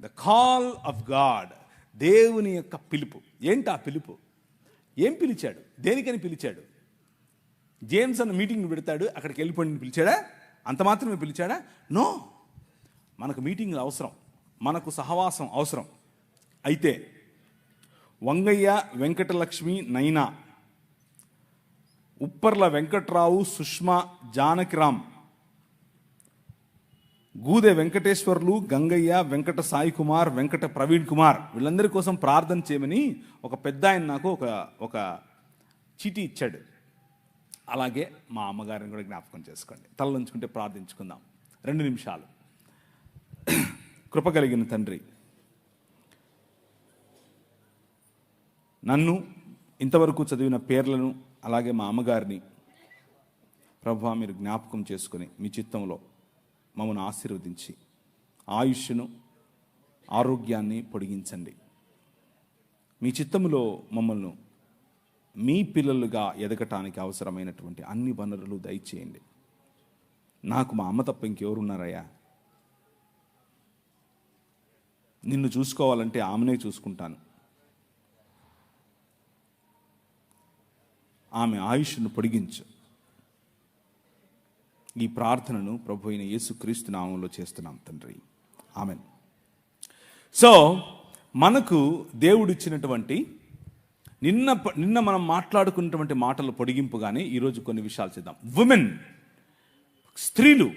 The call of God, దేవుని యొక్క పిలుపు. ఏంటి ఆ పిలుపు? ఏం పిలిచాడు? దేనికని పిలిచాడు? జేమ్స్ అన్న మీటింగ్ పెడతాడు, అక్కడికి వెళ్ళిపోయి పిలిచాడా? అంత మాత్రమే పిలిచాడా? నో. మనకు మీటింగ్లు అవసరం, మనకు సహవాసం అవసరం. అయితే వంగయ్య, వెంకటలక్ష్మి, నైనా, ఉప్పర్ల వెంకట్రావు, సుష్మా, జానకిరామ్, గూదె వెంకటేశ్వర్లు, గంగయ్య, వెంకట సాయి కుమార్, వెంకట ప్రవీణ్ కుమార్, వీళ్ళందరి కోసం ప్రార్థన చేయమని ఒక పెద్ద ఆయన నాకు ఒక చీటీ ఇచ్చాడు. అలాగే మా అమ్మగారిని కూడా జ్ఞాపకం చేసుకోండి. తలలుంచుకుంటే ప్రార్థించుకుందాం 2 నిమిషాలు. కృప కలిగిన తండ్రి, నన్ను ఇంతవరకు చదివిన పేర్లను అలాగే మా అమ్మగారిని ప్రభువా మీరు జ్ఞాపకం చేసుకుని మీ చిత్తంలో మమ్మల్ని ఆశీర్వదించి ఆయుష్ను, ఆరోగ్యాన్ని పొడిగించండి. మీ చిత్తములో మమ్మల్ని మీ పిల్లలుగా ఎదగటానికి అవసరమైనటువంటి అన్ని వనరులు దయచేయండి. నాకు మా అమ్మ తప్ప ఇంకెవరున్నారయ్యా? నిన్ను చూసుకోవాలంటే ఆమెనే చూసుకుంటాను. ఆమె ఆయుష్ను పొడిగించు. ఈ ప్రార్థనను ప్రభు అయిన యేసుక్రీస్తు నామంలో చేస్తున్నాం తండ్రి, ఆమెన్. సో మనకు దేవుడిచ్చినటువంటి నిన్న మనం మాట్లాడుకున్నటువంటి మాటలు పొడిగింపుగానే ఈరోజు కొన్ని విషయాలు చేద్దాం. ఉమెన్, స్త్రీలు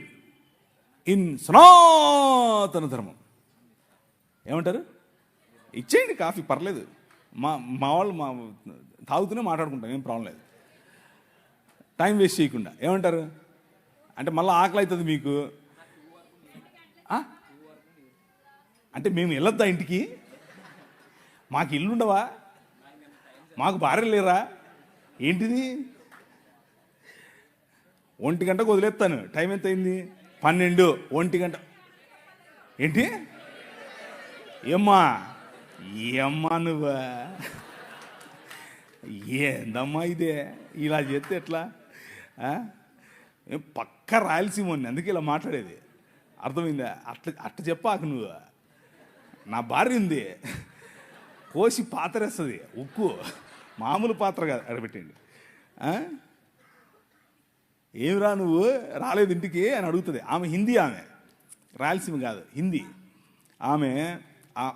ఇన్ సనాతన ధర్మం. ఏమంటారు? ఇచ్చేయండి కాఫీ, పర్లేదు. మా వాళ్ళు తాగుతూనే మాట్లాడుకుంటాం, ఏం ప్రాబ్లం లేదు. టైం వేస్ట్ చేయకుండా. ఏమంటారు అంటే మళ్ళీ ఆకలి అవుతుంది మీకు అంటే మేము వెళ్ళొద్దా ఇంటికి? మాకు ఇల్లు ఉండవా? మాకు భార్యలు లేరా? ఏంటిది? 1 గంటకు వదిలేస్తాను. టైం ఎంత అయింది? 12. 1 గంట ఏంటి? ఏమ్మా నువ్వా? ఏందమ్మా ఇదే? ఇలా చేస్తే ఎట్లా? పక్క రాయలసీమని, అందుకే ఇలా మాట్లాడేది. అర్థమైందా? అట్లా చెప్పాక నువ్వు. నా భార్య ఉంది, కోసి పాత్రేస్తుంది, ఉక్కు మామూలు పాత్ర కాదు. అడబెట్టండి. ఏమిరా నువ్వు రాలేదు ఇంటికి అని అడుగుతుంది. ఆమె హిందీ, ఆమె రాయలసీమ కాదు, హిందీ.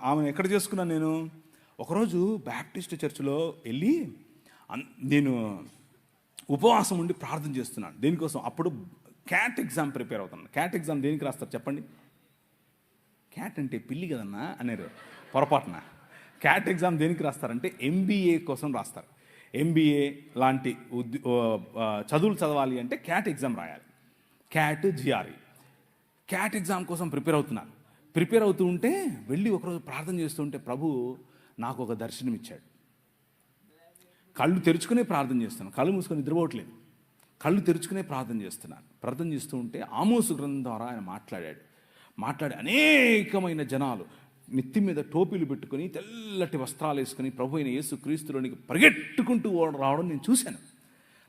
ఆమెను ఎక్కడ చేసుకున్నాను నేను? ఒకరోజు బ్యాప్టిస్ట్ చర్చిలో వెళ్ళి నేను ఉపవాసం ఉండి ప్రార్థన చేస్తున్నాను. దేనికోసం? అప్పుడు క్యాట్ ఎగ్జామ్ ప్రిపేర్ అవుతున్నాను. క్యాట్ ఎగ్జామ్ దేనికి రాస్తారు చెప్పండి? క్యాట్ అంటే పిల్లి కదన్నా అన్నారు పొరపాటున. క్యాట్ ఎగ్జామ్ దేనికి రాస్తారంటే MBA కోసం రాస్తారు. MBA లాంటి చదువులు చదవాలి అంటే క్యాట్ ఎగ్జామ్ రాయాలి. Cat GRE. క్యాట్ ఎగ్జామ్ కోసం ప్రిపేర్ అవుతున్నాను. ప్రిపేర్ అవుతూ ఉంటే వెళ్ళి ఒకరోజు ప్రార్థన చేస్తుంటే ప్రభు నాకు ఒక దర్శనం ఇచ్చాడు. కళ్ళు తెరుచుకునే ప్రార్థన చేస్తున్నాను, కళ్ళు మూసుకొని నిద్రపోవట్లేదు. కళ్ళు తెరుచుకునే ప్రార్థన చేస్తున్నాను. ప్రార్థన చేస్తూ ఉంటే ఆమోసు గ్రంథం ద్వారా ఆయన మాట్లాడి అనేకమైన జనాలు నెత్తి మీద టోపీలు పెట్టుకొని తెల్లటి వస్త్రాలు వేసుకొని ప్రభు అయిన యేసు క్రీస్తులోనికి పరిగెట్టుకుంటూ రావడం నేను చూశాను.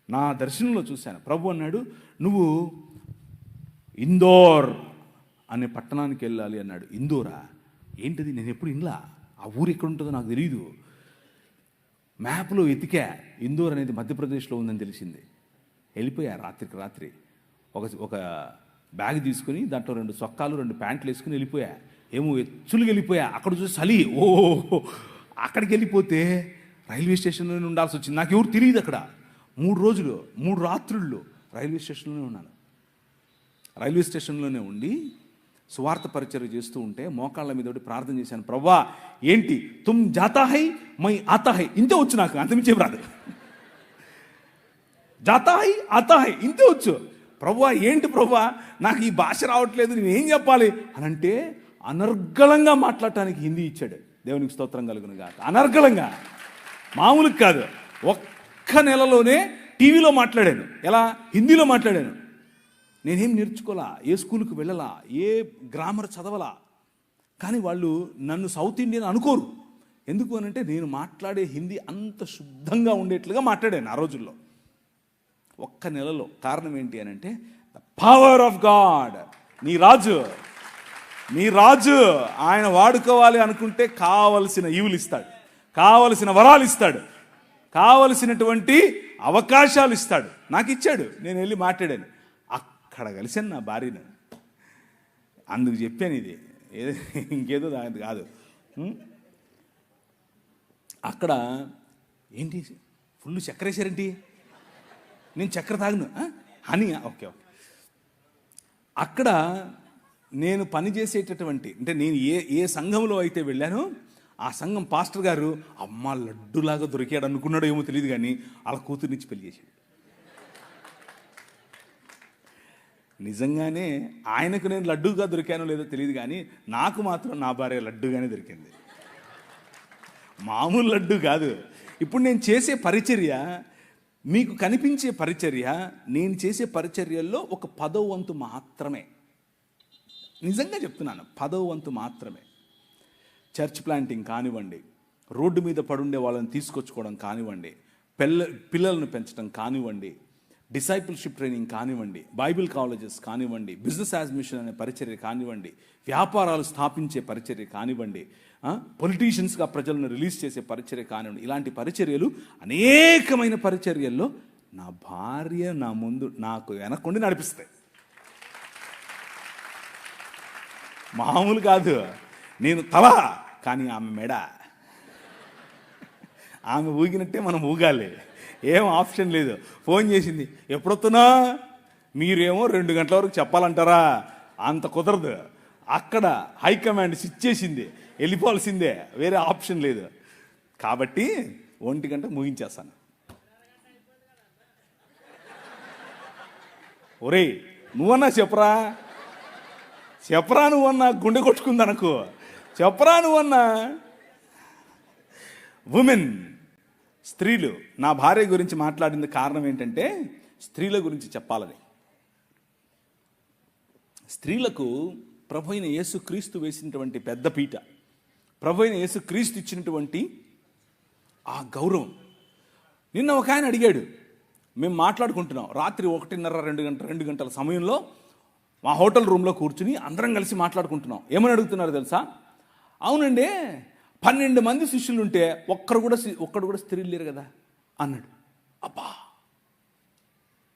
నా దర్శనంలో చూశాను. ప్రభు అన్నాడు, నువ్వు ఇందోర్ అనే పట్టణానికి వెళ్ళాలి అన్నాడు. ఇందోరా? ఏంటిది? నేను ఎప్పుడు ఇన్లా, ఆ ఊరు ఎక్కడ ఉంటుందో నాకు తెలియదు. మ్యాప్లో ఎతికా, ఇందోర్ అనేది మధ్యప్రదేశ్లో ఉందని తెలిసింది. వెళ్ళిపోయా రాత్రికి రాత్రి. ఒక బ్యాగ్ తీసుకుని దాంట్లో 2 చొక్కాలు 2 ప్యాంట్లు వేసుకుని వెళ్ళిపోయా. ఏమో ఎచ్చులుగా వెళ్ళిపోయా. అక్కడ చూసి చలి, అక్కడికి వెళ్ళిపోతే రైల్వే స్టేషన్లోనే ఉండాల్సి వచ్చింది. నాకు ఎవరు తెలియదు అక్కడ. 3 రోజులు 3 రాత్రుళ్ళు రైల్వే స్టేషన్లోనే ఉన్నాను. రైల్వే స్టేషన్లోనే ఉండి సువార్త పరిచర్య చేస్తూ ఉంటే మోకాళ్ళ మీద ప్రార్థన చేశాను. ప్రవ్వా ఏంటి, తుమ్ జాతా హై మై ఆతా హై, ఇంతే వచ్చు నాకు, అంతమించేం రాదు. జాతా హై ఆతా హై ఇంతే వచ్చు. ప్రవ్వా ఏంటి ప్రవ్వా, నాకు ఈ భాష రావట్లేదు, నేను ఏం చెప్పాలి అని అంటే అనర్గళంగా మాట్లాడటానికి హిందీ ఇచ్చాడు. దేవునికి స్తోత్రం కలుగును గాక. అనర్గళంగా, మామూలుగా కాదు. ఒక్క నెలలోనే టీవీలో మాట్లాడాను. ఎలా? హిందీలో మాట్లాడాను. నేనేం నేర్చుకోలా, ఏ స్కూల్కి వెళ్ళలా, ఏ గ్రామర్ చదవలా. కానీ వాళ్ళు నన్ను సౌత్ ఇండియన్ అనుకోరు. ఎందుకు అనంటే నేను మాట్లాడే హిందీ అంత శుద్ధంగా ఉండేట్లుగా మాట్లాడాను ఆ రోజుల్లో, ఒక్క నెలలో. కారణం ఏంటి అని అంటే ద పవర్ ఆఫ్ గాడ్. నీ రాజు నీ రాజు ఆయన వాడుకోవాలి అనుకుంటే కావలసిన ఈవులు ఇస్తాడు, కావలసిన వరాలు ఇస్తాడు, కావలసినటువంటి అవకాశాలు ఇస్తాడు. నాకు ఇచ్చాడు, నేను వెళ్ళి మాట్లాడాను. అక్కడ కలిసాను నా భార్యను. అందుకు చెప్పాను ఇది, ఇంకేదో దాని కాదు. అక్కడ ఏంటి ఫుల్ చక్కెర వేసారేంటి? నేను చక్కెర తాగను అని. Okay okay. అక్కడ నేను పనిచేసేటటువంటి, అంటే నేను ఏ సంఘంలో అయితే వెళ్ళానో ఆ సంఘం పాస్టర్ గారు అమ్మ లడ్డులాగా దొరికాడు అనుకున్నాడో ఏమో తెలియదు, కానీ వాళ్ళ కూతురునిచ్చి పెళ్లి చేశాడు. నిజంగానే ఆయనకు నేను లడ్డూగా దొరికానో లేదో తెలియదు, కానీ నాకు మాత్రం నా భార్య లడ్డూగానే దొరికింది. మామూలు లడ్డు కాదు. ఇప్పుడు నేను చేసే పరిచర్య, మీకు కనిపించే పరిచర్య, నేను చేసే పరిచర్యల్లో ఒక 10వ వంతు మాత్రమే. నిజంగా చెప్తున్నాను, 10వ వంతు మాత్రమే. చర్చ్ ప్లాంటింగ్ కానివ్వండి, రోడ్డు మీద పడుండే వాళ్ళని తీసుకొచ్చుకోవడం కానివ్వండి, పిల్లలను పెంచడం కానివ్వండి, డిసైపుల్షిప్ ట్రైనింగ్ కానివ్వండి, బైబిల్ కాలేజెస్ కానివ్వండి, బిజినెస్ యాడ్మిషన్ అనే పరిచర్య కానివ్వండి, వ్యాపారాలు స్థాపించే పరిచర్య కానివ్వండి, పొలిటీషియన్స్గా ప్రజలను రిలీజ్ చేసే పరిచర్య కానివ్వండి, ఇలాంటి పరిచర్యలు అనేకమైన పరిచర్యల్లో నా భార్య నా ముందు నాకు వెనక్కుండి నడిపిస్తాయి. మామూలు కాదు. నేను తల, కానీ ఆమె మెడ. ఆమె ఊగినట్టే మనం ఊగాలి, ఏం ఆప్షన్ లేదు. ఫోన్ చేసింది, ఎప్పుడొస్తున్నా? మీరేమో 2 గంటల వరకు చెప్పాలంటారా? అంత కుదరదు. అక్కడ హైకమాండ్ స్విచ్ చేసింది, వెళ్ళిపోవాల్సిందే, వేరే ఆప్షన్ లేదు. కాబట్టి 1 గంట ముగించేస్తాను. ఒరేయ్ నువ్వన్నా చెప్పరా, చెప్పరా నువ్వన్నా, గుండె కొట్టుకుందనకు చెప్పరా నువ్వన్నా. ఉమెన్, స్త్రీలు. నా భార్య గురించి మాట్లాడింది కారణం ఏంటంటే స్త్రీల గురించి చెప్పాలని. స్త్రీలకు ప్రభు అయిన యేసుక్రీస్తు వేసినటువంటి పెద్ద పీట, ప్రభు అయిన యేసుక్రీస్తు ఇచ్చినటువంటి ఆ గౌరవం. నిన్న ఒక ఆయన అడిగాడు, మేము మాట్లాడుకుంటున్నాం రాత్రి 1:30 2 గంటల సమయంలో మా హోటల్ రూమ్లో కూర్చుని అందరం కలిసి మాట్లాడుకుంటున్నాం. ఏమని అడుగుతున్నారు తెలుసా? అవునండి, 12 మంది శిష్యులు ఉంటే ఒక్కడు కూడా స్త్రీలు లేరు కదా అన్నాడు. అబ్బా,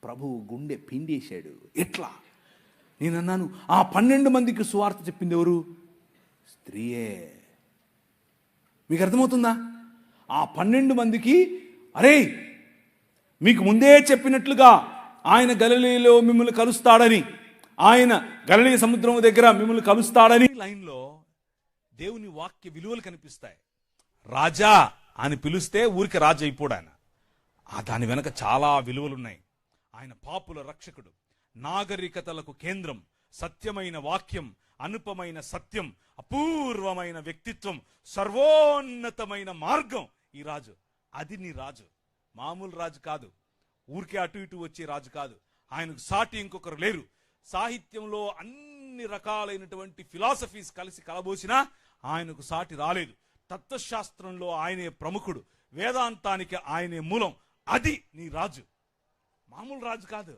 ప్రభువు గుండె పిండేశాడు. ఎట్లా? నేను అన్నాను, ఆ 12 మందికి సువార్త చెప్పింది ఎవరు? స్త్రీయే. మీకు అర్థమవుతుందా? ఆ 12 మందికి, అరే మీకు ముందే చెప్పినట్లుగా ఆయన గలిలయలో మిమ్మల్ని కలుస్తాడని, ఆయన గలిలయ సముద్రం దగ్గర మిమ్మల్ని కలుస్తాడని లైన్లో దేవుని వాక్య విలువలు కనిపిస్తాయి. రాజా అని పిలిస్తే ఊరికి రాజు అయిపోడు ఆయన. దాని వెనక చాలా విలువలున్నాయి. ఆయన పాపుల రక్షకుడు, నాగరికతలకు కేంద్రం, సత్యమైన వాక్యం, అనుపమైన సత్యం, అపూర్వమైన వ్యక్తిత్వం, సర్వోన్నతమైన మార్గం ఈ రాజు. అది నీ రాజు. మామూలు రాజు కాదు, ఊరికే అటు ఇటు వచ్చే రాజు కాదు. ఆయనకు సాటి ఇంకొకరు లేరు. సాహిత్యంలో అన్ని రకాలైనటువంటి ఫిలాసఫీస్ కలిసి కలబోసినా ఆయనకు సాటి రాలేదు. తత్వశాస్త్రంలో ఆయనే ప్రముఖుడు, వేదాంతానికి ఆయనే మూలం. అది నీ రాజు. మామూలు రాజు కాదు.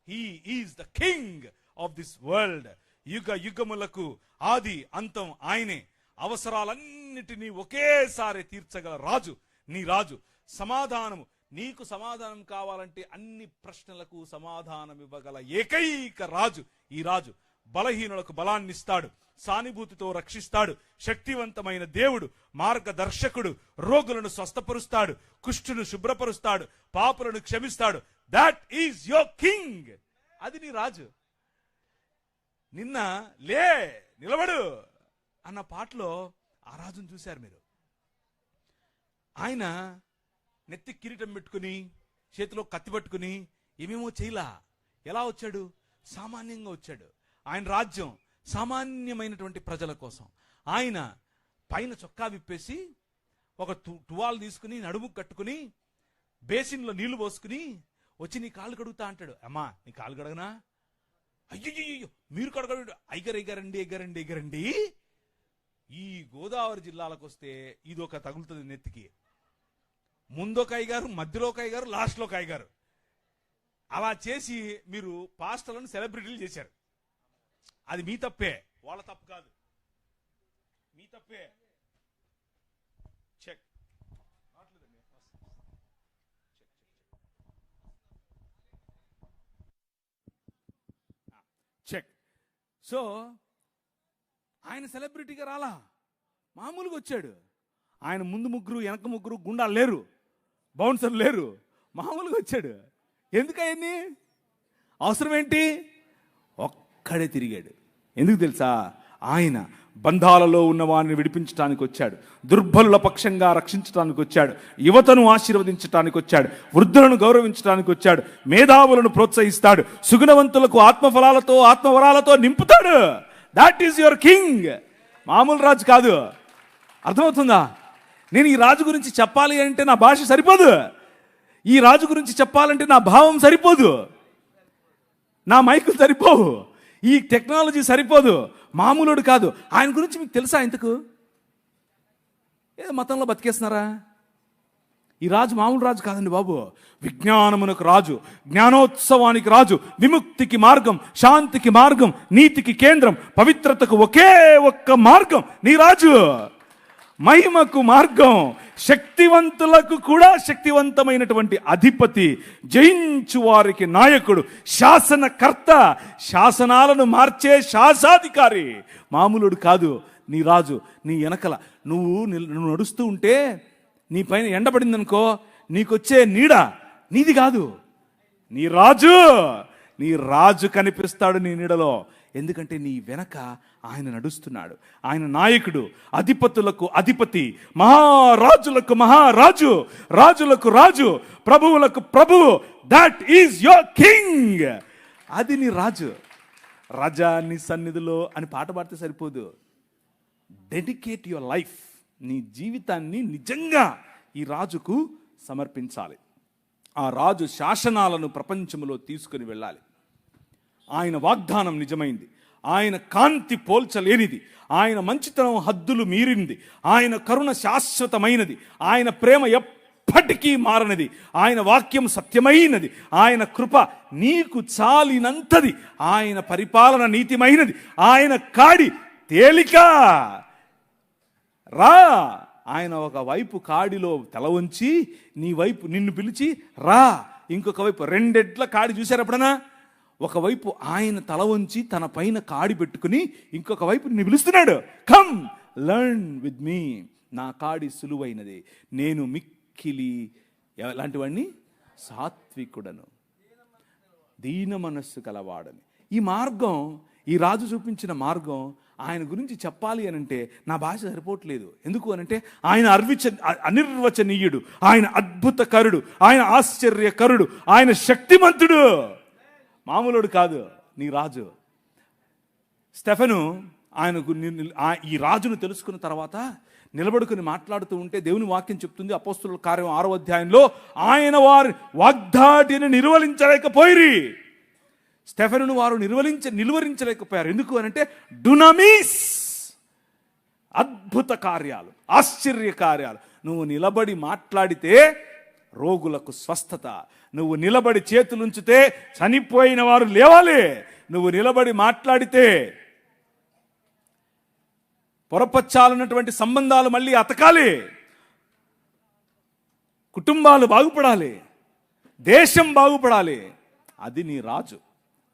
He is the king of this world. యుగ యుగములకు ఆది అంతం ఆయనే. అవసరాలన్నిటినీ ఒకేసారి తీర్చగల రాజు నీ రాజు. సమాధానము, నీకు సమాధానం కావాలంటే అన్ని ప్రశ్నలకు సమాధానం ఇవ్వగల ఏకైక రాజు ఈ రాజు. బలహీనులకు బలాన్నిస్తాడు, సానుభూతితో రక్షిస్తాడు, శక్తివంతమైన దేవుడు, మార్గదర్శకుడు, రోగులను స్వస్థపరుస్తాడు, కుష్ఠును శుభ్రపరుస్తాడు, పాపులను క్షమిస్తాడు. That is your king. అది నీ రాజు. నిన్న లే నిలబడు అన్న పాటలో ఆ రాజును చూశారు మీరు. ఆయన నెత్తి కిరీటం పెట్టుకుని, చేతిలో కత్తి పట్టుకుని ఏమేమో చేయలా. ఎలా వచ్చాడు? సామాన్యంగా వచ్చాడు. ఆయన రాజ్యం సామాన్యమైనటువంటి ప్రజల కోసం. ఆయన పైన చొక్కా విప్పేసి ఒక టువాల్ తీసుకుని నడుము కట్టుకుని బేసిన్లో నీళ్లు పోసుకుని వచ్చి నీ కాళ్ళు కడుగుతా అంటాడు. అమ్మా నీ కాళ్ళు కడగనా? అయ్యో మీరు కడగడు. ఎగరండి. ఈ గోదావరి జిల్లాలకు వస్తే ఇదొక తగులుతుంది నెత్తికి. ముందొక అయ్యగారు, మధ్యలో ఒక అయ్యగారు, లాస్ట్లో ఒక అయ్యగారు. అలా చేసి మీరు పాస్టర్లను సెలబ్రిటీలు చేశారు. అది మీ తప్పే. వాళ్ళ తప్పు కాదు, మీ తప్పే. Check check. సో ఆయన సెలబ్రిటీగా రాలా, మామూలుగా వచ్చాడు. ఆయన ముందు ముగ్గురు వెనక ముగ్గురు గుండాలు లేరు, బౌన్సర్లు లేరు, మామూలుగా వచ్చాడు. ఎందుకు అవన్నీ అవసరం ఏంటి? ఒక్కడే తిరిగాడు. ఎందుకు తెలుసా? ఆయన బంధాలలో ఉన్న వారిని విడిపించడానికి వచ్చాడు, దుర్బలుల పక్షంగా రక్షించడానికి వచ్చాడు, యువతను ఆశీర్వదించడానికి వచ్చాడు, వృద్ధులను గౌరవించడానికి వచ్చాడు, మేధావులను ప్రోత్సహిస్తాడు, సుగుణవంతులకు ఆత్మఫలాలతో ఆత్మవరాలతో నింపుతాడు. That is your king. మామూలు రాజు కాదు. అర్థమవుతుందా? నేను ఈ రాజు గురించి చెప్పాలి అంటే నా భాష సరిపోదు, ఈ రాజు గురించి చెప్పాలంటే నా భావం సరిపోదు, నా మైకులు సరిపోవు, ఈ టెక్నాలజీ సరిపోదు. మామూలుడు కాదు. ఆయన గురించి మీకు తెలుసా? ఇంతకు ఏదో మతంలో బతికేస్తున్నారా? ఈ రాజు మామూలు రాజు కాదండి బాబు. విజ్ఞానమునకు రాజు, జ్ఞానోత్సవానికి రాజు, విముక్తికి మార్గం, శాంతికి మార్గం, నీతికి కేంద్రం, పవిత్రతకు ఒకే ఒక్క మార్గం నీ రాజు. మహిమకు మార్గం, శక్తివంతులకు కూడా శక్తివంతమైనటువంటి అధిపతి, జయించు వారికి నాయకుడు, శాసనకర్త, శాసనాలను మార్చే శాసాధికారి. మామూలుడు కాదు నీ రాజు. నీ వెనకల నువ్వు నడుస్తూ ఉంటే నీ పైన ఎండబడిందనుకో, నీకొచ్చే నీడ నీది కాదు, నీ రాజు. నీ రాజు కనిపిస్తాడు నీ నీడలో. ఎందుకంటే నీ వెనక ఆయన నడుస్తున్నాడు. ఆయన నాయకుడు, అధిపతులకు అధిపతి, మహారాజులకు మహారాజు, రాజులకు రాజు, ప్రభువులకు ప్రభువు. That is your king. అది నీ రాజు. రాజా నీ సన్నిధిలో అని పాట పాడితే సరిపోదు. Dedicate your life. నీ జీవితాన్ని నిజంగా ఈ రాజుకు సమర్పించాలి. ఆ రాజు శాసనాలను ప్రపంచంలో తీసుకుని వెళ్ళాలి. ఆయన వాగ్దానం నిజమైంది, ఆయన కాంతి పోల్చలేనిది, ఆయన మంచితనం హద్దులు మీరింది, ఆయన కరుణ శాశ్వతమైనది, ఆయన ప్రేమ ఎప్పటికీ మారనిది, ఆయన వాక్యం సత్యమైనది, ఆయన కృప నీకు చాలినంతది, ఆయన పరిపాలన నీతిమైనది, ఆయన కాడి తేలిక. రా. ఆయన ఒక వైపు కాడిలో తల వంచి నీ వైపు నిన్ను పిలిచి రా. ఇంకొక వైపు రెండెడ్ల కాడి చూశారు ఎప్పుడన్నా? ఒకవైపు ఆయన తల వంచి తన పైన కాడి పెట్టుకుని ఇంకొక వైపు నిన్ను పిలుస్తున్నాడు. Come learn with me. నా కాడి సులువైనది, నేను మిక్కిలి ఎలాంటివాడిని? సాత్వికుడను, దీన మనస్సు కలవాడని. ఈ మార్గం, ఈ రాజు చూపించిన మార్గం, ఆయన గురించి చెప్పాలి అని అంటే నా భాష సరిపోవట్లేదు. ఎందుకు అనంటే ఆయన అనిర్వచనీయుడు, ఆయన అద్భుతకరుడు, ఆయన ఆశ్చర్యకరుడు, ఆయన శక్తిమంతుడు. మామూలుడు కాదు నీ రాజు. స్టెఫెను ఆయనకు ఈ రాజును తెలుసుకున్న తర్వాత నిలబడుకుని మాట్లాడుతూ ఉంటే దేవుని వాక్యం చెప్తుంది, అపోస్తలుల కార్యం 6వ అధ్యాయంలో, ఆయన వారి వాగ్దాటిని నిర్వహించలేకపోయిరి. స్టెఫెనును వారు నిలువరించలేకపోయారు. ఎందుకు అనంటే డునామిస్, అద్భుత కార్యాలు, ఆశ్చర్య కార్యాలు. నువ్వు నిలబడి మాట్లాడితే రోగులకు స్వస్థత, నువ్వు నిలబడి చేతులుంచితే చనిపోయిన వారు లేవాలి, నువ్వు నిలబడి మాట్లాడితే పొరపచ్చాలన్నటువంటి సంబంధాలు మళ్ళీ అతకాలి, కుటుంబాలు బాగుపడాలి, దేశం బాగుపడాలి. అది నీ రాజు.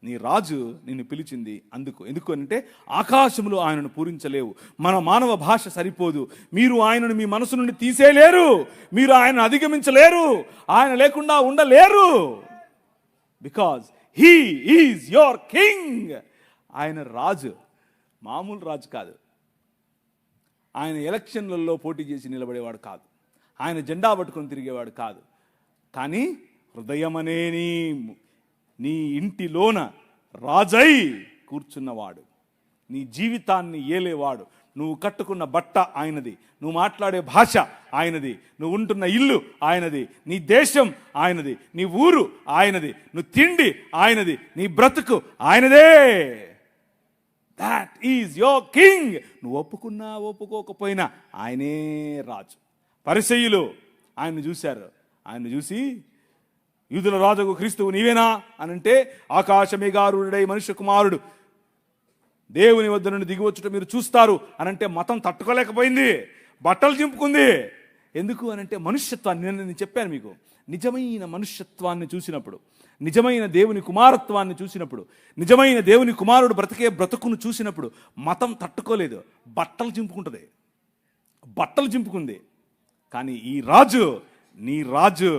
నీ రాజు నిన్ను పిలిచింది అందుకు. ఎందుకు అంటే ఆకాశములో ఆయనను పూరించలేవు, మన మానవ భాష సరిపోదు, మీరు ఆయనను మీ మనసు నుండి తీసేయలేరు, మీరు ఆయనను అధిగమించలేరు, ఆయన లేకుండా ఉండలేరు. Because he is your king. ఆయన రాజు, మామూలు రాజు కాదు. ఆయన ఎలక్షన్లలో పోటీ చేసి నిలబడేవాడు కాదు, ఆయన జెండా పట్టుకొని తిరిగేవాడు కాదు. కానీ హృదయమనే నీ ఇంటిలోన రాజై కూర్చున్నవాడు, నీ జీవితాన్ని ఏలేవాడు. నువ్వు కట్టుకున్న బట్ట ఆయనది, నువ్వు మాట్లాడే భాష ఆయనది, నువ్వు ఉంటున్న ఇల్లు ఆయనది, నీ దేశం ఆయనది, నీ ఊరు ఆయనది, నువ్వు తిండి ఆయనది, నీ బ్రతుకు ఆయనదే. That is your king. నువ్వు ఒప్పుకున్నా ఒప్పుకోకపోయినా ఆయనే రాజు. పరిసయ్యులు ఆయన్ని చూశారు. ఆయన్ని చూసి, యూదుల రాజుకు క్రీస్తువు నీవేనా అనంటే, ఆకాశమేఘారూఢుడై మనుష్య కుమారుడు దేవుని వద్ద నుండి దిగివచ్చుట మీరు చూస్తారు అనంటే మతం తట్టుకోలేకపోయింది, బట్టలు చింపుకుంది. ఎందుకు అనంటే మనుష్యత్వాన్ని, నేను చెప్పాను మీకు, నిజమైన మనుష్యత్వాన్ని చూసినప్పుడు, నిజమైన దేవుని కుమారత్వాన్ని చూసినప్పుడు, నిజమైన దేవుని కుమారుడు బ్రతికే బ్రతుకును చూసినప్పుడు మతం తట్టుకోలేదు, బట్టలు చింపుకుంది. కానీ ఈ రాజు, నీ రాజు,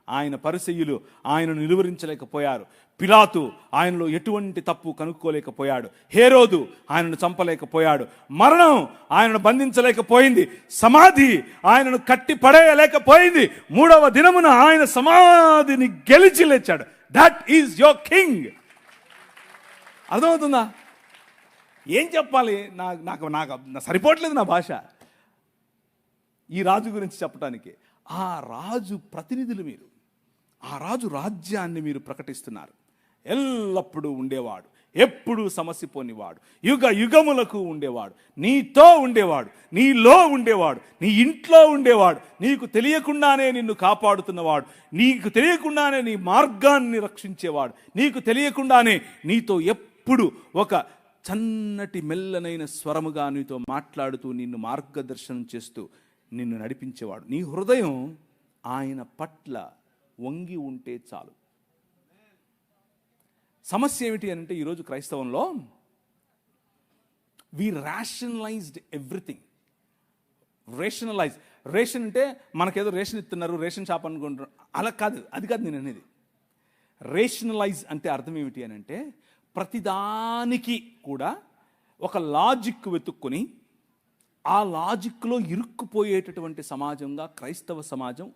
ఆయన పరిసయ్యులు ఆయనను నిలువరించలేకపోయారు. పిలాతు ఆయనలో ఎటువంటి తప్పు కనుక్కోలేకపోయాడు. హేరోదు ఆయనను చంపలేకపోయాడు. మరణం ఆయనను బంధించలేకపోయింది. సమాధి ఆయనను కట్టి పడేయలేకపోయింది. 3వ దినమున ఆయన సమాధిని గెలిచి లేచాడు. That is your king. అర్థమవుతుందా? ఏం చెప్పాలి? నాకు సరిపోవట్లేదు నా భాష ఈ రాజు గురించి చెప్పడానికి. ఆ రాజు ప్రతినిధులు మీరు, ఆ రాజు రాజ్యాన్ని మీరు ప్రకటిస్తున్నారు. ఎల్లప్పుడూ ఉండేవాడు, ఎప్పుడూ సమసిపోనివాడు, యుగ యుగములకు ఉండేవాడు, నీతో ఉండేవాడు, నీలో ఉండేవాడు, నీ ఇంట్లో ఉండేవాడు, నీకు తెలియకుండానే నిన్ను కాపాడుతున్నవాడు, నీకు తెలియకుండానే నీ మార్గాన్ని రక్షించేవాడు, నీకు తెలియకుండానే నీతో ఎప్పుడు ఒక చన్నటి మెల్లనైన స్వరముగా నీతో మాట్లాడుతూ నిన్ను మార్గదర్శనం చేస్తూ నిన్ను నడిపించేవాడు. నీ హృదయం ఆయన పట్ల వంగి ఉంటే చాలు. సమస్య ఏమిటి అంటే ఈరోజు క్రైస్తవంలో వి రేషనలైజ్డ్ ఎవ్రీథింగ్. రేషన్ అంటే మనకేదో రేషన్ ఇస్తున్నారు, రేషన్ షాప్ అనుకుంటున్నారు, అలా కాదు. అది కాదు నేను అనేది. రేషనలైజ్ అంటే అర్థం ఏమిటి అని అంటే ప్రతిదానికి కూడా ఒక లాజిక్ వెతుక్కొని ఆ లాజిక్లో ఇరుక్కుపోయేటటువంటి సమాజంగా క్రైస్తవ సమాజం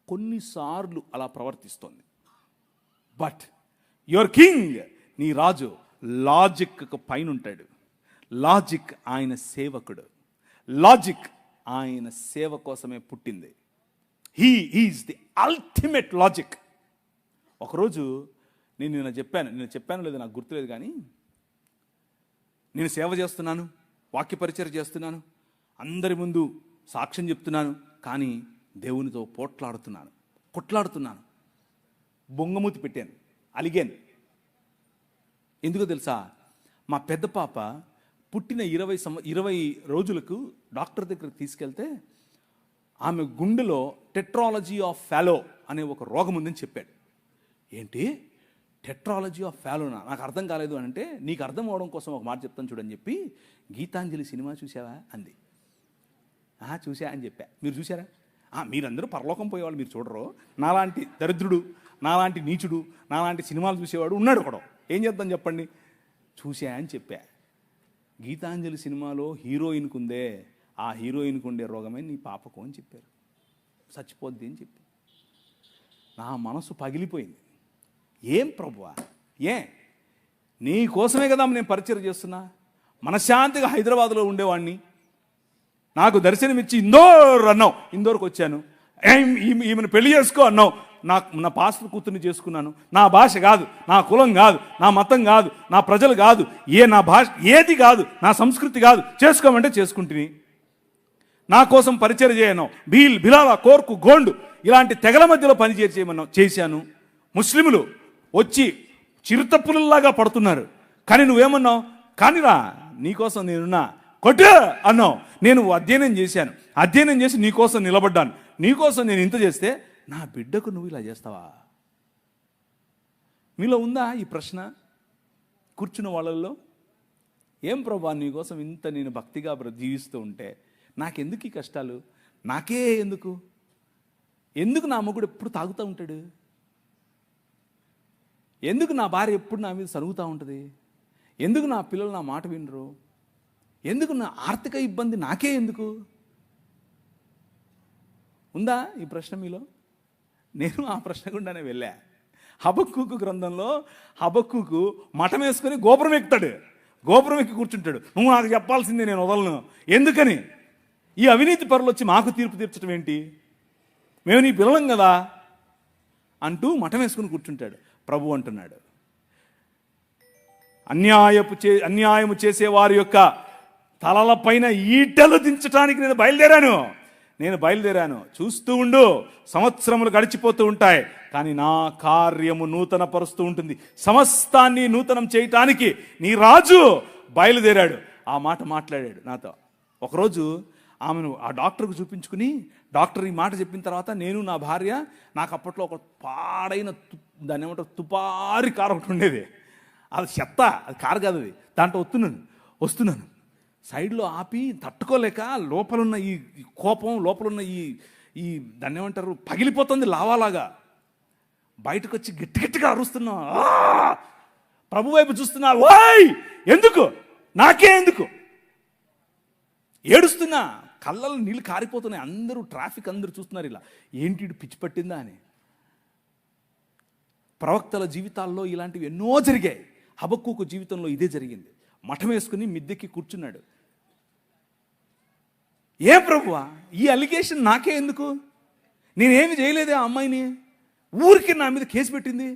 కొన్నిసార్లు అలా ప్రవర్తిస్తోంది. బట్ యువర్ కింగ్, నీ రాజు లాజిక్కు పైన ఉంటాడు. లాజిక్ ఆయన సేవకుడు, లాజిక్ ఆయన సేవ కోసమే పుట్టింది. He is the ultimate logic. ఒకరోజు నేను చెప్పాను లేదు నాకు గుర్తులేదు, కానీ నేను సేవ చేస్తున్నాను, వాక్య పరిచయం చేస్తున్నాను, అందరి ముందు సాక్ష్యం చెప్తున్నాను, కానీ దేవునితో కొట్లాడుతున్నాను, బొంగమూతి పెట్టాను, అలిగాను. ఎందుకో తెలుసా? మా పెద్ద పాప పుట్టిన 20 రోజులకు డాక్టర్ దగ్గరికి తీసుకెళ్తే ఆమె గుండెలో టెట్రాలజీ ఆఫ్ ఫాలో అనే ఒక రోగం ఉందని చెప్పాడు. ఏంటి టెట్రాలజీ ఆఫ్ ఫాలోనా? నాకు అర్థం కాలేదు అని అంటే, నీకు అర్థం అవడం కోసం ఒక మాట చెప్తాను చూడని చెప్పి, గీతాంజలి సినిమా చూసావా అంది. చూసా అని చెప్పా. మీరు చూసారా? మీరందరూ పరలోకం పోయేవాళ్ళు, మీరు చూడరు. నాలాంటి దరిద్రుడు, నాలాంటి నీచుడు, నాలాంటి సినిమాలు చూసేవాడు ఉన్నాడు ఒకడు. ఏం చేద్దాం చెప్పండి? చూసా అని చెప్పా. గీతాంజలి సినిమాలో హీరోయిన్కు ఉందే, ఆ హీరోయిన్కు ఉండే రోగమే నీ పాపకు అని చెప్పారు. చచ్చిపోద్ది అని చెప్పి నా మనసు పగిలిపోయింది. ఏం ప్రభువా, నీ కోసమే కదా నేను పరిచయం చేస్తున్నా. మనశ్శాంతిగా హైదరాబాద్లో ఉండేవాడిని, నాకు దర్శనమిచ్చి ఇందోర్కి వచ్చాను. ఈమెను పెళ్లి చేసుకో అన్నావు, నా పాస్టర్ కూతుర్ని చేసుకున్నాను. నా భాష కాదు, నా కులం కాదు, నా మతం కాదు, నా ప్రజలు కాదు, నా భాష ఏది కాదు, నా సంస్కృతి కాదు, చేసుకోమంటే చేసుకుంటుని. నా కోసం పరిచయం చేయను. బిలాల, కోర్కు, గోండు ఇలాంటి తెగల మధ్యలో పని చేశాను. ముస్లింలు వచ్చి చిరుతపులలాగా పడుతున్నారు, కానీ నువ్వేమన్నావు? కానీరా, నీకోసం నేనున్నా, కొట్టు అన్నావు. నేను అధ్యయనం చేసి నీకోసం నిలబడ్డాను. నీకోసం నేను ఇంత చేస్తే నా బిడ్డకు నువ్వు ఇలా చేస్తావా? మీలో ఉందా ఈ ప్రశ్న కూర్చున్న వాళ్ళల్లో? ఏం ప్రభా, నీకోసం ఇంత నేను భక్తిగా జీవిస్తూ ఉంటే నాకెందుకు ఈ కష్టాలు? నాకే ఎందుకు నా మొగుడు ఎప్పుడు తాగుతూ ఉంటాడు? ఎందుకు నా భార్య ఎప్పుడు నా మీద సరుగుతూ ఉంటుంది? ఎందుకు నా పిల్లలు నా మాట వినరు? ఎందుకు నా ఆర్థిక ఇబ్బంది నాకే ఎందుకు? ఉందా ఈ ప్రశ్న మీలో? నేను ఆ ప్రశ్న గుండానే వెళ్ళా. హబక్కూకు గ్రంథంలో హబక్కూకు మఠం వేసుకొని గోపురం ఎక్కుతాడు, గోపురం ఎక్కి కూర్చుంటాడు. నువ్వు నాకు చెప్పాల్సిందే, నేను వదలను. ఎందుకని? ఈ అవినీతి పరులు వచ్చి మాకు తీర్పు తీర్చడం ఏంటి? మేము నీ పిల్లలం కదా అంటూ మఠం వేసుకుని కూర్చుంటాడు. ప్రభు అంటున్నాడు, అన్యాయము చేసే వారి యొక్క తలల పైన ఈటలు దించడానికి నేను బయలుదేరాను. చూస్తూ ఉండు, సంవత్సరములు గడిచిపోతూ ఉంటాయి, కానీ నా కార్యము నూతన పరుస్తూ ఉంటుంది. సమస్తాన్ని నూతనం చేయటానికి నీ రాజు బయలుదేరాడు. ఆ మాట మాట్లాడాడు నాతో. ఒకరోజు ఆమెను ఆ డాక్టర్కు చూపించుకుని, డాక్టర్ ఈ మాట చెప్పిన తర్వాత నేను నా భార్య, నాకు అప్పట్లో ఒక పాడైన దాన్ని ఏమంటారు తుపారి కారు ఒకటి ఉండేది. అది చెత్త, అది కారు కాదు, అది దాంట్లో వస్తున్నాను సైడ్లో ఆపి తట్టుకోలేక లోపలున్న ఈ కోపం, లోపలున్న ఈ దాన్ని ఏమంటారు పగిలిపోతుంది లావాలాగా. బయటకు వచ్చి గట్టి గట్టిగా అరుస్తున్నా, ప్రభు వైపు చూస్తున్నా. ఓయ్ ఎందుకు, నాకే ఎందుకు, ఏడుస్తున్నా, కళ్ళలో నీళ్ళు కారిపోతున్నాయి. అందరూ ట్రాఫిక్ అందరూ చూస్తున్నారు, ఇలా ఏంటి పిచ్చి పట్టిందా అని. ప్రవక్తల జీవితాల్లో ఇలాంటివి ఎన్నో జరిగాయి. హబక్కూకు జీవితంలో ఇదే జరిగింది. మఠం వేసుకుని మిద్దెక్కి కూర్చున్నాడు. ఏ ప్రభువా, ఈ అలిగేషన్ నాకే ఎందుకు, నేనేమి చేయలేదే ఆ అమ్మాయిని, ఊరికే నా మీద కేసు పెట్టింది,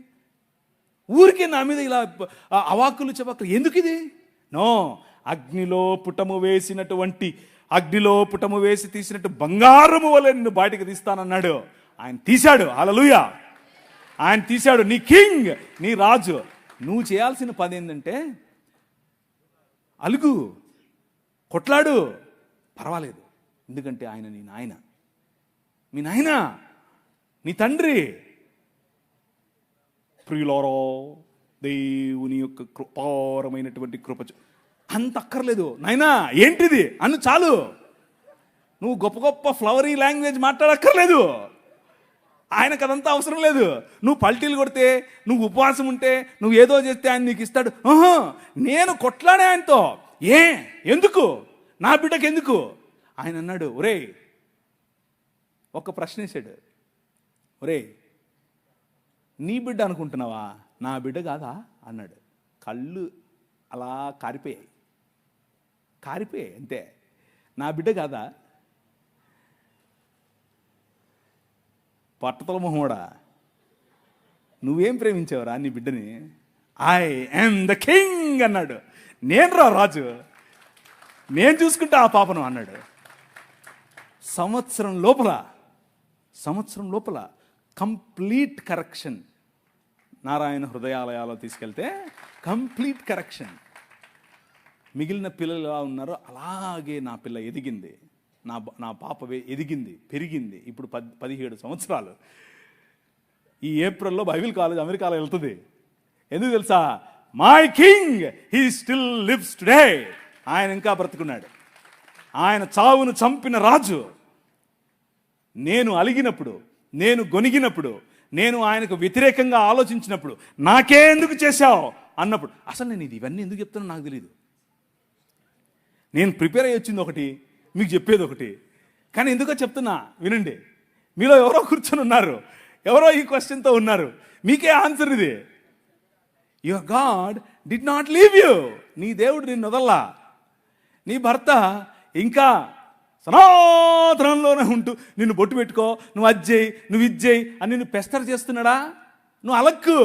ఊరికే నా మీద ఇలా అవాకులు చవాకులు, ఎందుకు ఇది? నో, అగ్నిలో పుటము వేసి తీసినట్టు బంగారము వలె నిన్ను బయటకు తీస్తానన్నాడు. ఆయన తీశాడు. హల్లెలూయా, ఆయన తీశాడు. నీ కింగ్, నీ రాజు. నువ్వు చేయాల్సిన పని ఏంటంటే అలుగు, కొట్లాడు, పర్వాలేదు. ఎందుకంటే ఆయన నీ నాయన, మీ నాయన, నీ తండ్రి. ప్రియులారో, దేవుని యొక్క కృపారమైనటువంటి కృప అంత అక్కర్లేదు. నాయనా ఏంటిది అను చాలు. నువ్వు గొప్ప గొప్ప ఫ్లవరీ లాంగ్వేజ్ మాట్లాడక్కర్లేదు. ఆయనకు అదంతా అవసరం లేదు. నువ్వు పల్టీలు కొడితే, నువ్వు ఉపవాసం ఉంటే, నువ్వు ఏదో చేస్తే ఆయన నీకు ఇస్తాడు. నేను కొట్లాడే ఆయనతో. ఎందుకు, నా బిడ్డకి ఎందుకు? ఆయన అన్నాడు, ఒరేయ్, ఒక ప్రశ్న వేసాడు. ఒరేయ్, నీ బిడ్డ అనుకుంటున్నావా, నా బిడ్డ కాదా అన్నాడు. కళ్ళు అలా కారిపోయాయి అంతే. నా బిడ్డ కాదా? పట్టతల మొహోడా, నువ్వేం ప్రేమించావురా నీ బిడ్డని? ఐ యామ్ ద కింగ్ అన్నాడు. నేను రా రాజు, నేను చూసుకుంటా ఆ పాపను అన్నాడు. సంవత్సరం లోపల కంప్లీట్ కరెక్షన్. నారాయణ హృదయాలయాలో తీసుకెళ్తే కంప్లీట్ కరెక్షన్. మిగిలిన పిల్లలు ఎలా ఉన్నారో అలాగే నా పిల్ల ఎదిగింది, నా పాప ఎదిగింది, పెరిగింది. ఇప్పుడు 17 సంవత్సరాలు. ఈ ఏప్రిల్లో బైబిల్ కాలేజ్ అమెరికాలో వెళ్తుంది. ఎందుకు తెలుసా? My king he still lives today. ఆయన ఇంకా బ్రతుకున్నాడు. ఆయన చావును చంపిన రాజు. నేను అలిగినప్పుడు, నేను గొనిగినప్పుడు, నేను ఆయనకు వ్యతిరేకంగా ఆలోచించినప్పుడు, నాకే ఎందుకు చేశావు అన్నప్పుడు, అసలు నేను ఇవన్నీ ఎందుకు చెప్తానో నాకు తెలియదు. నేను ప్రిపేర్ అయ్యి వచ్చింది ఒకటి, మీకు చెప్పేది ఒకటి. కానీ ఎందుకో చెప్తున్నా వినండి. మీలో ఎవరో కూర్చొని ఉన్నారు, ఎవరో ఈ క్వశ్చన్తో ఉన్నారు. మీకే ఆన్సర్ ఇది. Your God did not leave you. నీ దేవుడు నిన్ను వదల్లా. నీ భర్త ఇంకా సనాతనంలోనే ఉంటూ నిన్ను బొట్టు పెట్టుకో, నువ్వు అజ్జేయి, నువ్వు ఇజ్జేయి అని నిన్ను పెస్తర్ చేస్తున్నాడా? నువ్వు అలక్కు,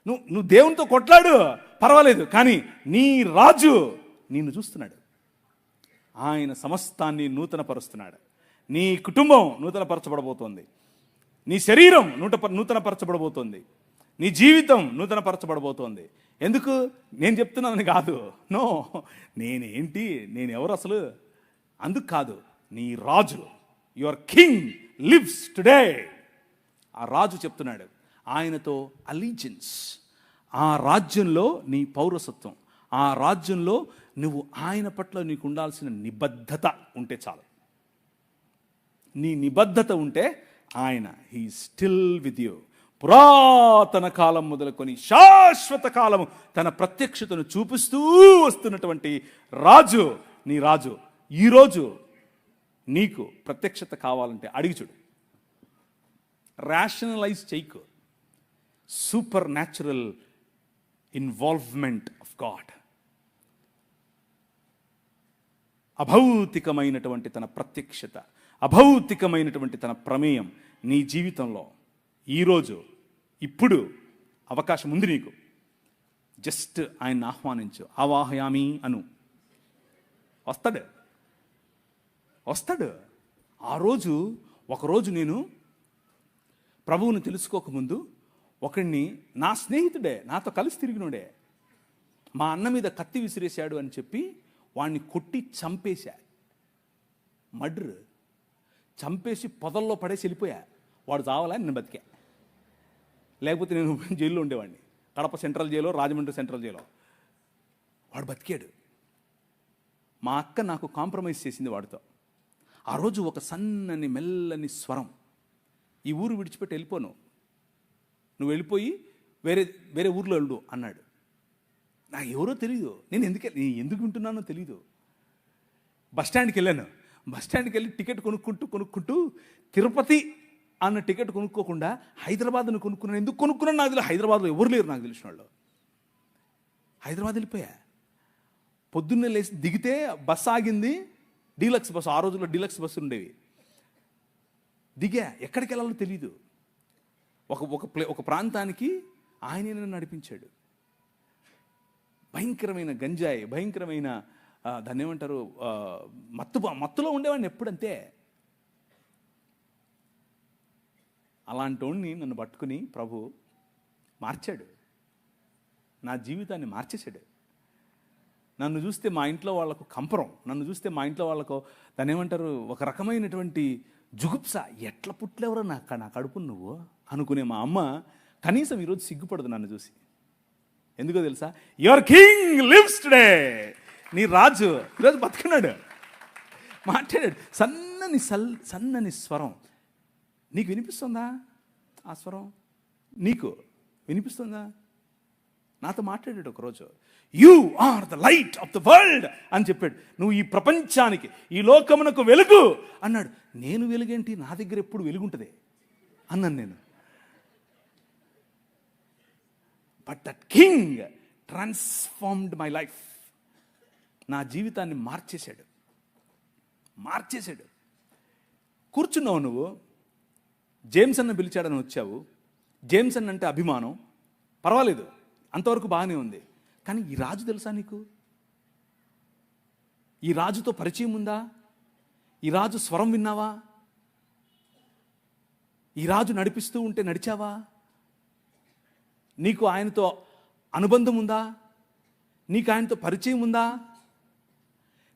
నువ్వు దేవునితో కొట్లాడు, పర్వాలేదు. కానీ నీ రాజు నిన్ను చూస్తున్నాడు. ఆయన సమస్తాన్ని నూతనపరుస్తున్నాడు. నీ కుటుంబం నూతనపరచబడబోతోంది. నీ శరీరం నూతనపరచబడబోతోంది. నీ జీవితం నూతనపరచబడబోతోంది. ఎందుకు నేను చెప్తున్నానని కాదు, నో, నేను ఎవరు అసలు అందుకు కాదు. నీ రాజు, యువర్ కింగ్ లివ్స్ టుడే. ఆ రాజు చెప్తున్నాడు. ఆయనతో అలీజియన్స్, ఆ రాజ్యంలో నీ పౌరసత్వం, ఆ రాజ్యంలో నువ్వు ఆయన పట్ల నీకు ఉండాల్సిన నిబద్ధత ఉంటే చాలు. నీ నిబద్ధత ఉంటే ఆయన హీ స్టిల్ విత్ యూ. పురాతన కాలం మొదలుకొని శాశ్వత కాలము తన ప్రత్యక్షతను చూపిస్తూ వస్తున్నటువంటి రాజు, నీ రాజు. ఈరోజు నీకు ప్రత్యక్షత కావాలంటే అడిగి చూడు. రేషనలైజ్ చేయకు. Super natural involvement of God, అభౌతికమైనటువంటి తన ప్రత్యక్షత, అభౌతికమైనటువంటి తన ప్రమేయం నీ జీవితంలో ఈరోజు ఇప్పుడు అవకాశం ఉంది నీకు. జస్ట్ ఆయన్ని ఆహ్వానించు. ఆవాహయామి అను. వస్తాడు. ఒకరోజు నేను ప్రభువుని తెలుసుకోకముందు ఒకడిని, నా స్నేహితుడే, నాతో కలిసి తిరిగినోడే, మా అన్న మీద కత్తి విసిరేశాడు అని చెప్పి వాడిని కొట్టి చంపేశా. మర్డర్ చంపేసి పొదల్లో పడేసి వెళ్ళిపోయా. వాడు చావాలని నేను బతికా, లేకపోతే నేను జైల్లో ఉండేవాడిని. Kadapa central Xylo, Rajahmundry central Xylo. వాడు బతికాడు. మా అక్క నాకు కాంప్రమైజ్ చేసింది వాడితో. ఆ రోజు ఒక సన్నని మెల్లని స్వరం, ఈ ఊరు విడిచిపెట్టి వెళ్ళిపోను, నువ్వు వెళ్ళిపోయి వేరే ఊర్లో వెళ్ళు అన్నాడు. నాకు ఎవరో తెలీదు, నేను ఎందుకు వింటున్నానో తెలీదు. బస్టాండ్కి వెళ్ళాను. బస్టాండ్కి వెళ్ళి టికెట్ కొనుక్కుంటూ తిరుపతి అన్న టికెట్ కొనుక్కోకుండా హైదరాబాద్ను కొనుక్కున్నాను. ఎందుకు కొనుక్కున్నాను నాకు తెలియదు. హైదరాబాద్లో ఎవరు లేరు నాకు తెలిసిన వాళ్ళు. హైదరాబాద్ వెళ్ళిపోయా. పొద్దున్నే లేచి దిగితే బస్సు ఆగింది, డీలక్స్ బస్సు. ఆ రోజుల్లో డీలక్స్ బస్సు ఉండేవి. దిగా, ఎక్కడికి వెళ్ళాలో తెలీదు. ఒక ప్రాంతానికి ఆయనే నన్ను నడిపించాడు. భయంకరమైన గంజాయి, భయంకరమైన దాన్ని ఏమంటారు, మత్తులో ఉండేవాడిని ఎప్పుడంతే. అలాంటి నన్ను పట్టుకుని ప్రభు మార్చాడు, నా జీవితాన్ని మార్చేశాడు. నన్ను చూస్తే మా ఇంట్లో వాళ్ళకు కంపరం, నన్ను చూస్తే మా ఇంట్లో వాళ్ళకు దాన్ని ఏమంటారు, ఒక రకమైనటువంటి జుగుప్స. ఎట్లా పుట్లేవరో నా కడుపు నువ్వు అనుకునే మా అమ్మ కనీసం ఈరోజు సిగ్గుపడదు నన్ను చూసి. ఎందుకో తెలుసా? Your king lives today. నీ రాజు ఈరోజు బతుకున్నాడు, మాట్లాడాడు. సన్నని స్వరం. నీకు వినిపిస్తుందా ఆ స్వరం? నీకు వినిపిస్తుందా? నాతో మాట్లాడాడు ఒకరోజు. You are the light of the world అని చెప్పాడు. నువ్వు ఈ ప్రపంచానికి, ఈ లోకమునకు వెలుగు అన్నాడు. నేను వెలుగేంటి, నా దగ్గర ఎప్పుడు వెలుగుంటుంది అన్నాను నేను. But that king transformed my life. నా జీవితాన్ని మార్చేశాడు. కూర్చున్నావు నువ్వు, జేమ్స్ అన్న పిలిచాడని వచ్చావు. జేమ్స్ అన్న అంటే అభిమానం, పర్వాలేదు, అంతవరకు బాగానే ఉంది. కానీ ఈ రాజు తెలుసా నీకు? ఈ రాజుతో పరిచయం ఉందా? ఈ రాజు స్వరం విన్నావా? ఈ రాజు నడిపిస్తూ ఉంటే నడిచావా? నీకు ఆయనతో అనుబంధం ఉందా? నీకు ఆయనతో పరిచయం ఉందా?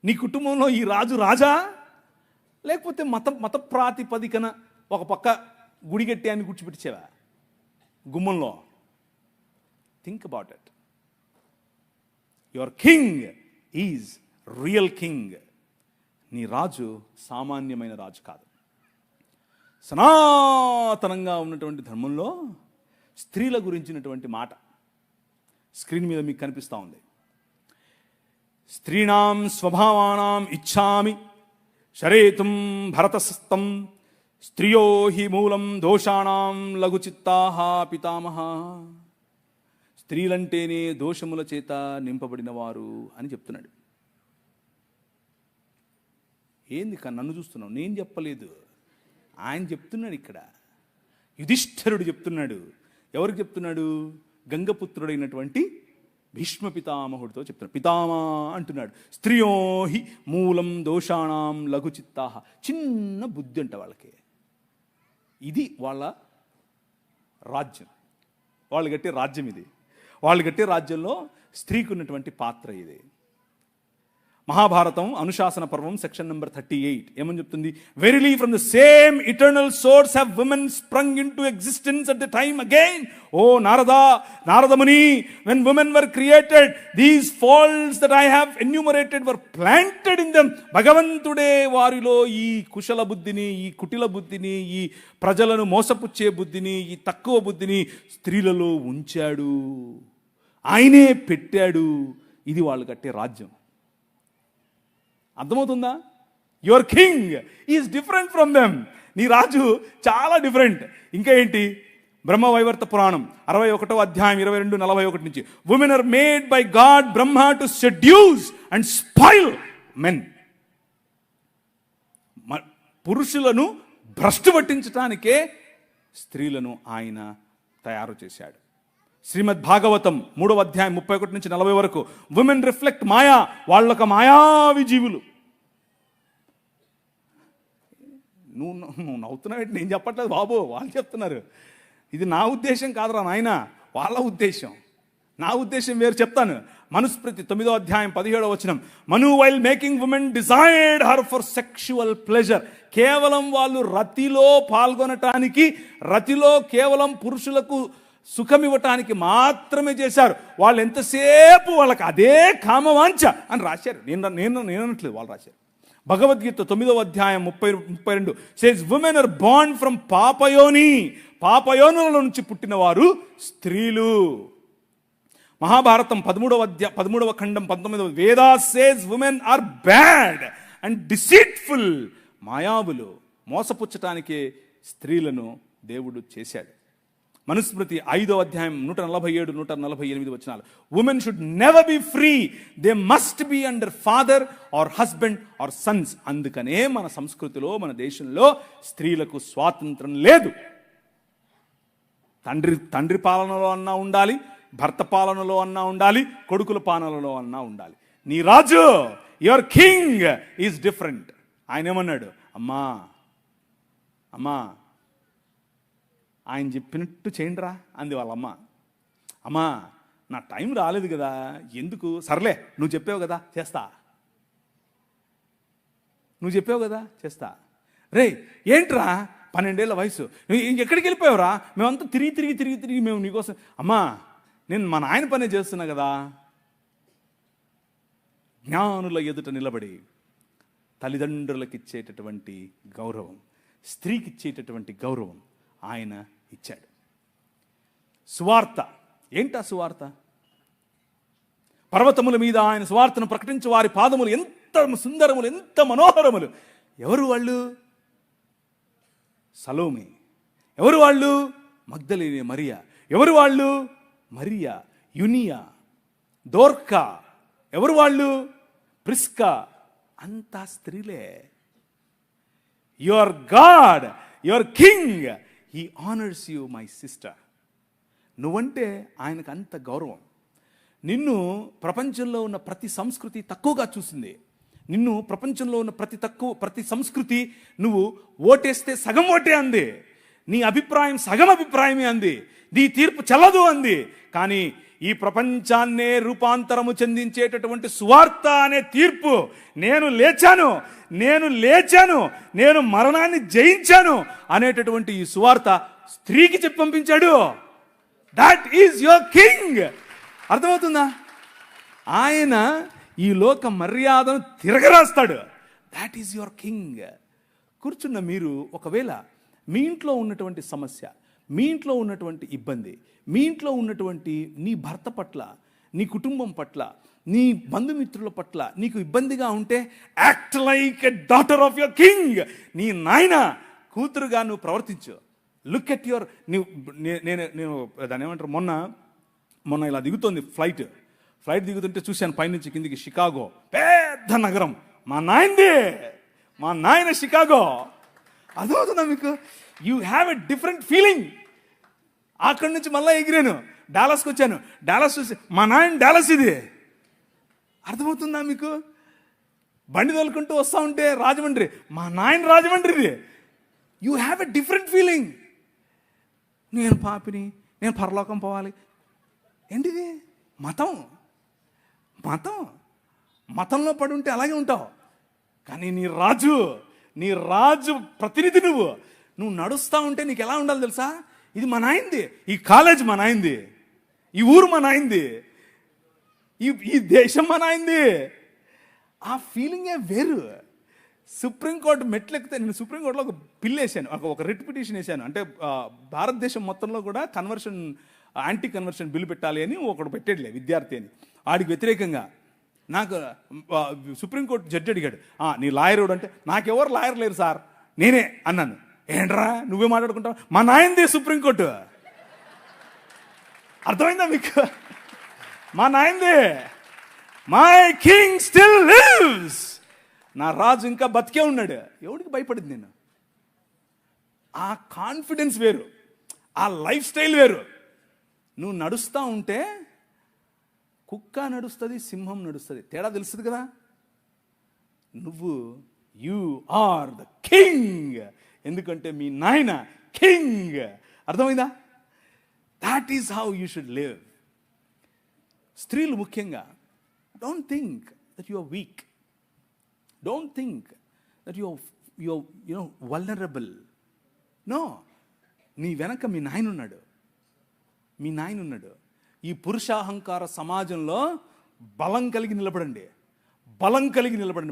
నీ కుటుంబంలో ఈ రాజు రాజా, లేకపోతే మత ప్రాతిపదికన ఒక పక్క గుడి కట్టి ఆయన కూర్చోబెట్టించావా గుమ్మంలో? Think about it. Your king is real king. నీ రాజు సామాన్యమైన రాజు కాదు. సనాతనంగా ఉన్నటువంటి ధర్మంలో స్త్రీల గురించినటువంటి మాట స్క్రీన్ మీద మీకు కనిపిస్తూ ఉంది. స్త్రీణాం స్వభావానాం ఇచ్ఛామి శరేతుం భరతస్థం స్త్రియో హి మూలం దోషాణం లఘుచిత్తాః పితామహ. స్త్రీలంటేనే దోషముల చేత నింపబడిన వారు అని చెప్తున్నాడు. ఏంది నన్ను చూస్తున్నావు? నేను చెప్పలేదు, ఆయన చెప్తున్నాడు. ఇక్కడ యుధిష్ఠిరుడు చెప్తున్నాడు. ఎవరికి చెప్తున్నాడు? గంగపుత్రుడైనటువంటి భీష్మ పితామహుడితో చెప్తున్నాడు. పితామా అంటున్నాడు. స్త్రియో హి మూలం దోషాణం లఘుచిత్తాః. చిన్న బుద్ధి అంట వాళ్ళకి. ఇది వాళ్ళ రాజ్యం, వాళ్ళు కట్టే రాజ్యం ఇది. వాళ్ళు కట్టే రాజ్యంలో స్త్రీకి ఉన్నటువంటి పాత్ర ఇది. మహాభారతం అనుశాసన పర్వం సెక్షన్ నెంబర్ 38 ఏమని చెప్తుంది? Verily from the same eternal source have women sprung into existence at the time again. ఓ Naradamuni, when women were created, these faults that I have enumerated were planted in them. భగవంతుడే వారిలో ఈ కుశల బుద్ధిని, ఈ కుటిల బుద్ధిని, ఈ ప్రజలను మోసపుచ్చే బుద్ధిని, ఈ తక్కువ బుద్ధిని స్త్రీలలో ఉంచాడు, ఆయనే పెట్టాడు. ఇది వాళ్ళు కట్టే రాజ్యం. అర్థమవుతుందా? Your king is different from them. నీ రాజు చాలా డిఫరెంట్. ఇంకా ఏంటి? బ్రహ్మవైవర్త పురాణం 61వ అధ్యాయం 22-41 నుంచి, women are made by god Brahma to seduce and spoil men. పురుషులను భ్రష్టు పట్టించటానికే స్త్రీలను ఆయన తయారు చేశాడు. శ్రీమద్ భాగవతం 3వ అధ్యాయం 31 నుంచి 40 వరకు, ఉమెన్ రిఫ్లెక్ట్ మాయా. వాళ్ళొక మాయావి జీవులు. నువ్వు నవ్వుతున్నావు, నేను చెప్పట్లేదు బాబు, వాళ్ళు చెప్తున్నారు. ఇది నా ఉద్దేశం కాదురా నాయన, వాళ్ళ ఉద్దేశం. నా ఉద్దేశం వేరు, చెప్తాను. మనుస్మృతి 9వ అధ్యాయం 17వ వచనం, Manu while making women desired her for sexual pleasure. కేవలం వాళ్ళు రతిలో పాల్గొనటానికి, రతిలో కేవలం పురుషులకు సుఖం ఇవ్వటానికి మాత్రమే చేశారు. వాళ్ళు ఎంతసేపు వాళ్ళకి అదే కామవాంఛ అని రాశారు. నేను అనట్లేదు, వాళ్ళు రాశారు. భగవద్గీత 9వ అధ్యాయం 32 says women are born from పాపయోని. పాపయోనుల నుంచి పుట్టిన వారు స్త్రీలు. మహాభారతం 13వ ఖండం 19వ Veda says women are bad and deceitful. మాయావులు, మోసపుచ్చటానికే స్త్రీలను దేవుడు చేశాడు. మనుస్మృతి 5వ అధ్యాయం 147, 148 వచనాలు, women should never be free, they must be under father or husband or sons. అందుకనే మన సంస్కృతిలో, మన దేశంలో స్త్రీలకు స్వాతంత్రం లేదు. తండ్రి పాలనలో అన్నా ఉండాలి, భర్త పాలనలో అన్నా ఉండాలి, కొడుకుల పాలనలో అన్నా ఉండాలి. నీ రాజు, యువర్ కింగ్ ఈజ్ డిఫరెంట్. ఆయన ఏమన్నాడు? అమ్మా అమ్మా ఆయన చెప్పినట్టు చేయండిరా అంది వాళ్ళమ్మ. అమ్మా నా టైం రాలేదు కదా, ఎందుకు, సర్లే నువ్వు చెప్పావు కదా చేస్తా, నువ్వు చెప్పావు కదా చేస్తా. రే ఏంట్రా 12 ఏళ్ల వయసు, ఎక్కడికి వెళ్ళిపోయావురా? మేమంతా తిరిగి మేము నీకోసం. అమ్మా నేను మా నాయన పనే చేస్తున్నా కదా. జ్ఞానుల ఎదుట నిలబడి తల్లిదండ్రులకు ఇచ్చేటటువంటి గౌరవం, స్త్రీకి ఇచ్చేటటువంటి గౌరవం ఆయన ఇచ్చాడు. సువార్త ఏంటా సువార్త? పర్వతముల మీద ఆయన సువార్తను ప్రకటించే వారి పాదములు ఎంత సుందరములు, ఎంత మనోహరములు. ఎవరు వాళ్ళు? సలోమి. ఎవరు వాళ్ళు? మగ్దలేనే మరియా. ఎవరు వాళ్ళు? మరియా, యునియా, దోర్కా. ఎవరు వాళ్ళు? ప్రిస్కా. అంతా స్త్రీలే. Your God, your king, he honours you my sister. నువ్వంటే ఆయనకు అంత గౌరవం. నిన్ను ప్రపంచంలో ఉన్న ప్రతి సంస్కృతి తక్కువగా చూసింది. నిన్ను ప్రపంచంలో ఉన్న ప్రతి సంస్కృతి నువ్వు ఓటేస్తే సగం ఓటే అంది, నీ అభిప్రాయం సగం అభిప్రాయమే అంది, నీ తీర్పు చెల్లదు అంది. కానీ ఈ ప్రపంచాన్నే రూపాంతరము చెందించేటటువంటి సువార్త అనే తీర్పు, నేను లేచాను, నేను మరణాన్ని జయించాను అనేటటువంటి ఈ సువార్త స్త్రీకి చెప్పి పంపించాడు. That is your king. అర్థమవుతుందా? ఆయన ఈ లోక మర్యాదను తిరగరాస్తాడు. That is your king. కూర్చున్న మీరు ఒకవేళ మీ ఇంట్లో ఉన్నటువంటి సమస్య, మీ ఇంట్లో ఉన్నటువంటి ఇబ్బంది, మీ ఇంట్లో ఉన్నటువంటి నీ భర్త పట్ల, నీ కుటుంబం పట్ల, నీ బంధుమిత్రుల పట్ల నీకు ఇబ్బందిగా ఉంటే, act like a daughter of your king. నీ నాయన కూతురుగా నువ్వు ప్రవర్తించు. లుక్ ఎట్ యువర్, నేను దాన్ని ఏమంటారు, మొన్న ఇలా దిగుతోంది ఫ్లైట్ దిగుతుంటే చూశాను పైనుంచి కిందికి. షికాగో పెద్ద నగరం, మా నాయన షికాగో. అర్థమవుతుందా మీకు? You have a different feeling. అక్కడి నుంచి మళ్ళీ ఎగిరాను, డాలస్కి వచ్చాను. డాలస్ చూసి మా నాయన డాలస్ ఇది. అర్థమవుతుందా మీకు? బండి తోలుకుంటూ వస్తూ ఉంటే రాజమండ్రి, మా నాయన రాజమండ్రిది. You have a different feeling. నేను పాపిని, నేను పరలోకం పోవాలి. ఏంటిది? మతంలో పడి ఉంటే అలాగే ఉంటావు. కానీ నీ రాజు ప్రతినిధి నువ్వు నడుస్తూ ఉంటే నీకు ఎలా ఉండాలి తెలుసా? ఇది మా నాయనది, ఈ కాలేజ్ మా నాయనది, ఈ ఊరు మా నాయనది, ఈ దేశం మా నాయనది. ఆ ఫీలింగే వేరు. సుప్రీంకోర్టు మెట్లెక్కితే, నేను సుప్రీంకోర్టులో ఒక బిల్ వేసాను, ఒక రిట్ పిటిషన్ వేసాను. అంటే భారతదేశం మొత్తంలో కూడా యాంటీ కన్వర్షన్ బిల్లు పెట్టాలి అని ఒకడు పెట్టాడులే, విద్యార్థి అని. వాడికి వ్యతిరేకంగా నాకు సుప్రీంకోర్టు జడ్జి అడిగాడు, నీ లాయర్ అంటే, నాకెవరు లాయర్ లేరు సార్, నేనే అన్నాను. ఏంట్రా నువ్వే మాట్లాడుకుంటావు? మా నాయనది సుప్రీంకోర్టు. అర్థమైందా మీకు? మా నాయనది. My king still lives. నా రాజు ఇంకా బతికే ఉన్నాడు. ఎవరికి భయపడింది నేను? ఆ కాన్ఫిడెన్స్ వేరు, ఆ లైఫ్ స్టైల్ వేరు. నువ్వు నడుస్తూ ఉంటే కుక్క నడుస్తుంది, సింహం నడుస్తుంది, తేడా తెలుస్తుంది కదా. You are the king. ఎందుకంటే మీ నాయన కింగ్. అర్థమైందా? That is how you should live. స్త్రీలు ముఖ్యంగా, don't think that you are weak, don't think that you vulnerable. No, నీ వెనక మీ నాయన ఉన్నాడు. ఈ పురుషాహంకార సమాజంలో బలం కలిగి నిలబడండి,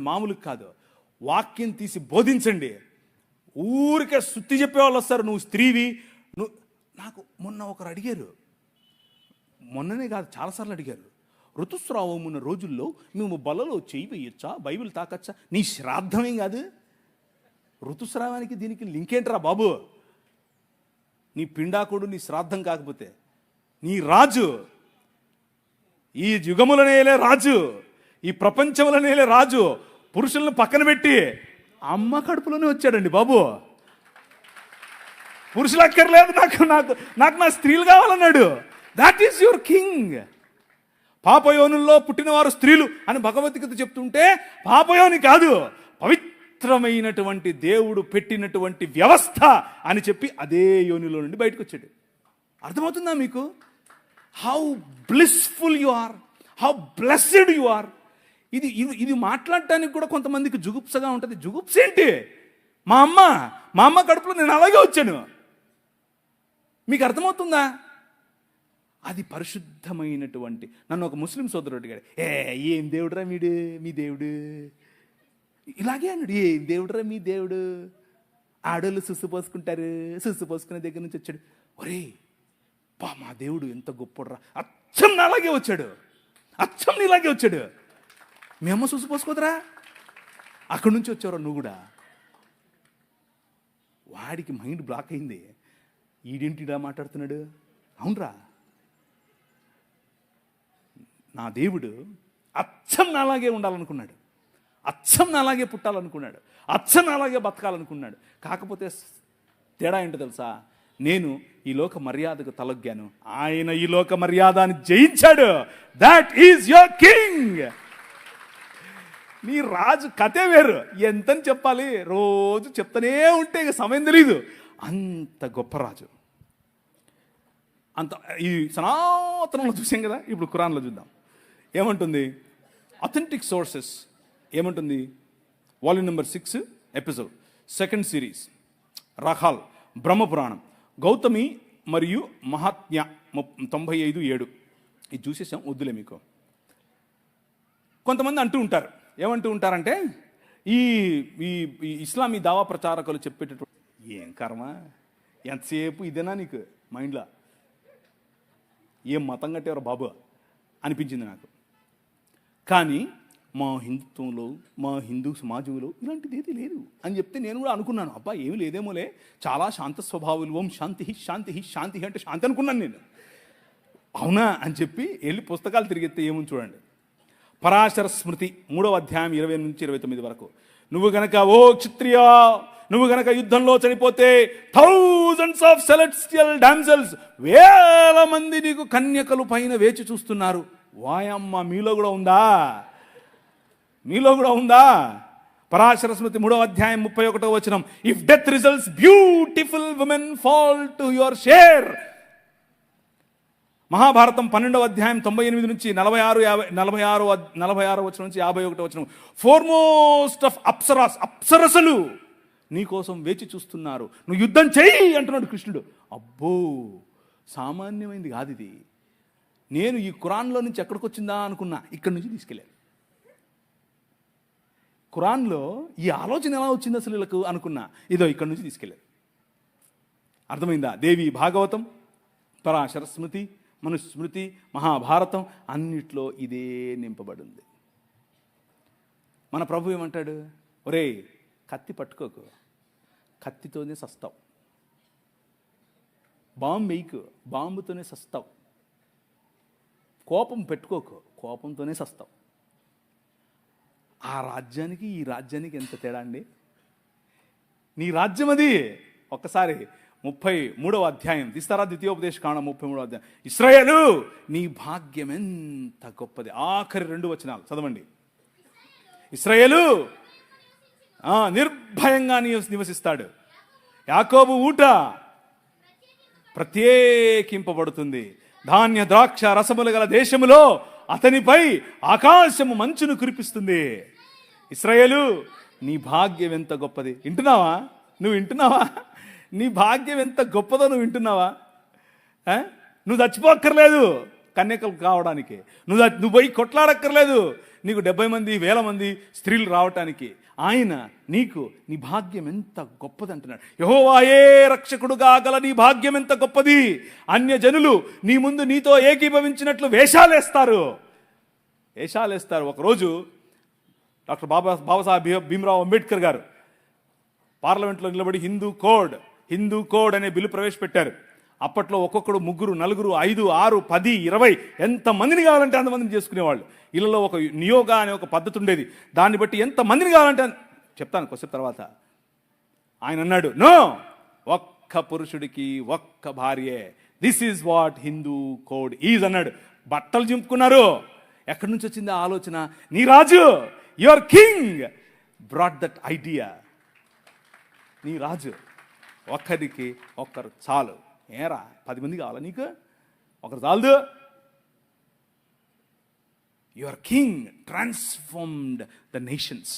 మామూలుగా కాదు. వాక్యం తీసి బోధించండి. ఊరికే సుత్తి చెప్పేవాళ్ళు వస్తారు, నువ్వు స్త్రీవి. నాకు మొన్న ఒకరు అడిగారు, మొన్ననే కాదు చాలాసార్లు అడిగారు, ఋతుస్రావం ఉన్న రోజుల్లో మేము బలలో చేయి వేయొచ్చా, బైబిల్ తాకచ్చా? నీ శ్రాద్ధమేం కాదు, ఋతుస్రావానికి దీనికి లింక్ ఏంట్రా బాబు? నీ పిండాకుడు నీ శ్రాద్ధం కాకపోతే, నీ రాజు, ఈ యుగములనేలే రాజు, ఈ ప్రపంచములనేలే రాజు పురుషులను పక్కన పెట్టి అమ్మ కడుపులోనే వచ్చాడండి బాబు. పురుషులు అక్కర్లేదు, నాకు నా స్త్రీలు కావాలన్నాడు. That is your king. పాపయోనుల్లో పుట్టినవారు స్త్రీలు అని భగవద్గీత చెప్తుంటే, పాపయోని కాదు, పవిత్రమైనటువంటి దేవుడు పెట్టినటువంటి వ్యవస్థ అని చెప్పి అదే యోనిలో నుండి బయటకు వచ్చాడు. అర్థమవుతుందా మీకు? How blissful you are, how blessed you are. ఇది మాట్లాడటానికి కూడా కొంతమందికి జుగుప్సగా ఉంటుంది. జుగుప్స ఏంటి? మా అమ్మ కడుపులో నేను అలాగే వచ్చాను. మీకు అర్థమవుతుందా? అది పరిశుద్ధమైనటువంటి. నన్ను ఒక ముస్లిం సోదరుడు అడిగాడు, ఏం దేవుడురా మీ దేవుడు? ఇలాగే అన్నాడు, ఏం దేవుడురా మీ దేవుడు? ఆడోళ్ళు సుస్సు పోసుకుంటారు, సుస్సు పోసుకునే దగ్గర నుంచి వచ్చాడు. ఒరే మా దేవుడు ఎంత గొప్పడురా, అచ్చం నాలాగే వచ్చాడు, అచ్చం నీలాగే వచ్చాడు. మేమ్మ సుస్సు పోసుకోదరా, అక్కడి నుంచి వచ్చావురా నువ్వు కూడా. వాడికి మైండ్ బ్లాక్ అయింది. ఈడేంటిడా మాట్లాడుతున్నాడు? అవునరా, నా దేవుడు అచ్చం నాలాగే ఉండాలనుకున్నాడు, అచ్చం నాలాగే పుట్టాలనుకున్నాడు, అచ్చం నాలాగే బతకాలనుకున్నాడు. కాకపోతే తేడా ఏంటో తెలుసా? నేను ఈ లోక మర్యాదకు తలొగ్గాను, ఆయన ఈ లోక మర్యాదను జయించాడు. That is your king. నీ రాజు కథే వేరు. ఎంతని చెప్పాలి? రోజు చెప్తానే ఉంటే ఇక సమయం తెలీదు. అంత గొప్ప రాజు. అంత ఈ సనాతనంలో చూసాం కదా, ఇప్పుడు ఖురాన్లో చూద్దాం. ఏమంటుంది? అథెంటిక్ సోర్సెస్ ఏమంటుంది? Volume number 6 episode 2nd series, రహాల్, బ్రహ్మపురాణం, గౌతమి మరియు మహాత్మ్య 95:7. ఇది చూసేసాం, వద్దులే మీకు. కొంతమంది అంటూ ఉంటారు, ఏమంటూ ఉంటారంటే, ఈ ఇస్లామీ దావా ప్రచారకులు చెప్పేటటువంటి ఏం కర్మ, ఎంతసేపు ఇదేనా నీకు మైండ్లో? ఏం మతం కట్టేవారు బాబు అనిపించింది నాకు. కానీ మా హిందుత్వంలో, మా హిందూ సమాజంలో ఇలాంటిది ఏది లేదు అని చెప్తే నేను కూడా అనుకున్నాను, అబ్బా ఏమి లేదేమోలే, చాలా శాంత స్వభావులు, ఓం శాంతి శాంతి అంటే శాంతి అనుకున్నాను నేను. అవునా అని చెప్పి వెళ్ళి పుస్తకాలు తిరిగితే ఏముంది చూడండి. పరాశర స్మృతి 3వ అధ్యాయం 20 నుంచి 29 వరకు. నువ్వు గనక ఓ క్షత్రియ, నువ్వు గనక యుద్ధంలో చనిపోతే థౌజండ్స్ ఆఫ్ సెలెస్టియల్ డామ్సెల్స్, వేల మంది నీకు కన్యకలు పైన వేచి చూస్తున్నారు. వాయమ్మ, మీలో కూడా ఉందా? పరాశర స్మృతి 3వ అధ్యాయం 31వ వచనం. If death results, beautiful women fall to your share. Mahabharata 12వ అధ్యాయం 98 నుంచి 46 వచనం నుంచి 51వ వచనం. ఫోర్మోస్ట్ ఆఫ్ అప్సరసలు నీకోసం వేచి చూస్తున్నారు, నువ్వు యుద్ధం చెయ్యి అంటున్నాడు కృష్ణుడు. అబ్బో, సామాన్యమైంది కాదు ఇది. నేను ఈ ఖురాన్లో నుంచి ఎక్కడికి వచ్చిందా అనుకున్నా, ఇక్కడి నుంచి తీసుకెళ్ళాను. ఖురాన్లో ఈ ఆలోచన ఎలా వచ్చింది అసలు వీళ్ళకు అనుకున్నా, ఇదో ఇక్కడి నుంచి తీసుకెళ్ళారు. అర్థమైందా? దేవి భాగవతం, పరాశర స్మృతి, మనుస్మృతి, మహాభారతం అన్నిట్లో ఇదే నింపబడింది. మన ప్రభు ఏమంటాడు? ఒరే కత్తి పట్టుకోకు, కత్తితోనే సస్తావు. బాంబు వేయకు, బాంబుతోనే సస్తావు. కోపం పెట్టుకోకు, కోపంతోనే సస్తావు. ఆ రాజ్యానికి ఈ రాజ్యానికి ఎంత తేడా అండి? నీ రాజ్యం అది. ఒక్కసారి 33వ అధ్యాయం తీస్తారా? ద్వితీయోపదేశ కాండం 33వ అధ్యాయం. ఇశ్రాయేలు నీ భాగ్యం ఎంత గొప్పది. ఆఖరి 2 వచనాలు చదవండి. ఇశ్రాయేలు నిర్భయంగా నివసిస్తాడు. యాకోబు ఊట ప్రత్యేకింపబడుతుంది. ధాన్య ద్రాక్ష రసములు గల దేశములో అతనిపై ఆకాశము మంచును కురిపిస్తుంది. ఇశ్రాయేలు, నీ భాగ్యం ఎంత గొప్పది. వింటున్నావా? నువ్వు వింటున్నావా? నీ భాగ్యం ఎంత గొప్పదో నువ్వు వింటున్నావా? నువ్వు చచ్చిపోక్కర్లేదు కన్యకలు కావడానికి, నువ్వు పోయి కొట్లాడక్కర్లేదు నీకు 70 మంది 1000 మంది స్త్రీలు రావటానికి. ఆయన నీకు నీ భాగ్యం ఎంత గొప్పది అంటున్నాడు. యెహోవాయే రక్షకుడుగా గల నీ భాగ్యం ఎంత గొప్పది. అన్యజనులు నీ ముందు నీతో ఏకీభవించినట్లు వేషాలేస్తారు. ఒకరోజు డాక్టర్ బాబాసాహెబ్ భీమ్రావ్ అంబేద్కర్ గారు పార్లమెంట్లో నిలబడి హిందూ కోడ్ అనే బిల్లు ప్రవేశపెట్టారు. అప్పట్లో ఒక్కొక్కడు 3 4 5 6 10 20 ఎంతమందిని కావాలంటే అంతమందిని చేసుకునేవాళ్ళు. ఇళ్ళలో ఒక నియోగా అనే ఒక పద్ధతి ఉండేది. దాన్ని బట్టి ఎంతమందిని కావాలంటే చెప్తాను కొద్దిసేపు తర్వాత. ఆయన అన్నాడు, నో, ఒక్క పురుషుడికి ఒక్క భార్యే. This is what Hindu code is అన్నాడు. బట్టలు చింపుకున్నారు. ఎక్కడి నుంచి వచ్చింది ఆ ఆలోచన? నీ రాజు, your king brought that idea. నీ రాజు, ఒక్కరికి ఒక్కరు చాలు. ఏరా 10 మంది కావాలా నీకు? ఒకరు చాలదు. Your king transformed the nations.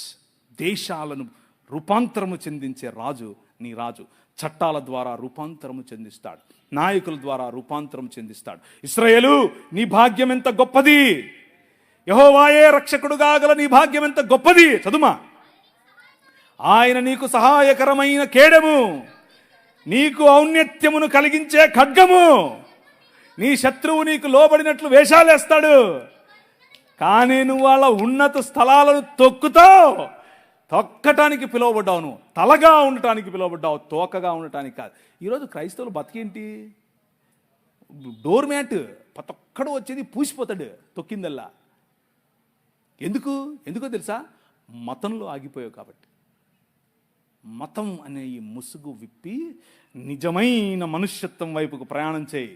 దేశాలను రూపాంతరము చెందించే రాజు నీ రాజు. చట్టాల ద్వారా రూపాంతరము చెందిస్తాడు, నాయకుల ద్వారా రూపాంతరం చెందిస్తాడు. ఇశ్రాయేలు, నీ భాగ్యం ఎంత గొప్పది. యెహోవాయే రక్షకుడుగా గల నీ భాగ్యం ఎంత గొప్పది. చదుమా. ఆయన నీకు సహాయకరమైన కేడము, నీకు ఔన్నత్యమును కలిగించే ఖడ్గము. నీ శత్రువు నీకు లోబడినట్లు వేషాలేస్తాడు, కానీ నువ్వు వాళ్ళ ఉన్నత స్థలాలను తొక్కటానికి పిలువబడ్డావు. నువ్వు తలగా ఉండటానికి పిలువబడ్డావు, తోకగా ఉండటానికి కాదు. ఈరోజు క్రైస్తవులు బతికేంటి? Door mat. ప్రతి ఒక్కడు వచ్చేది పూసిపోతాడు తొక్కిందల్లా. ఎందుకో తెలుసా? మతంలో ఆగిపోయావు కాబట్టి. మతం అనే ఈ ముసుగు విప్పి నిజమైన మనుష్యత్వం వైపుకు ప్రయాణం చేయి.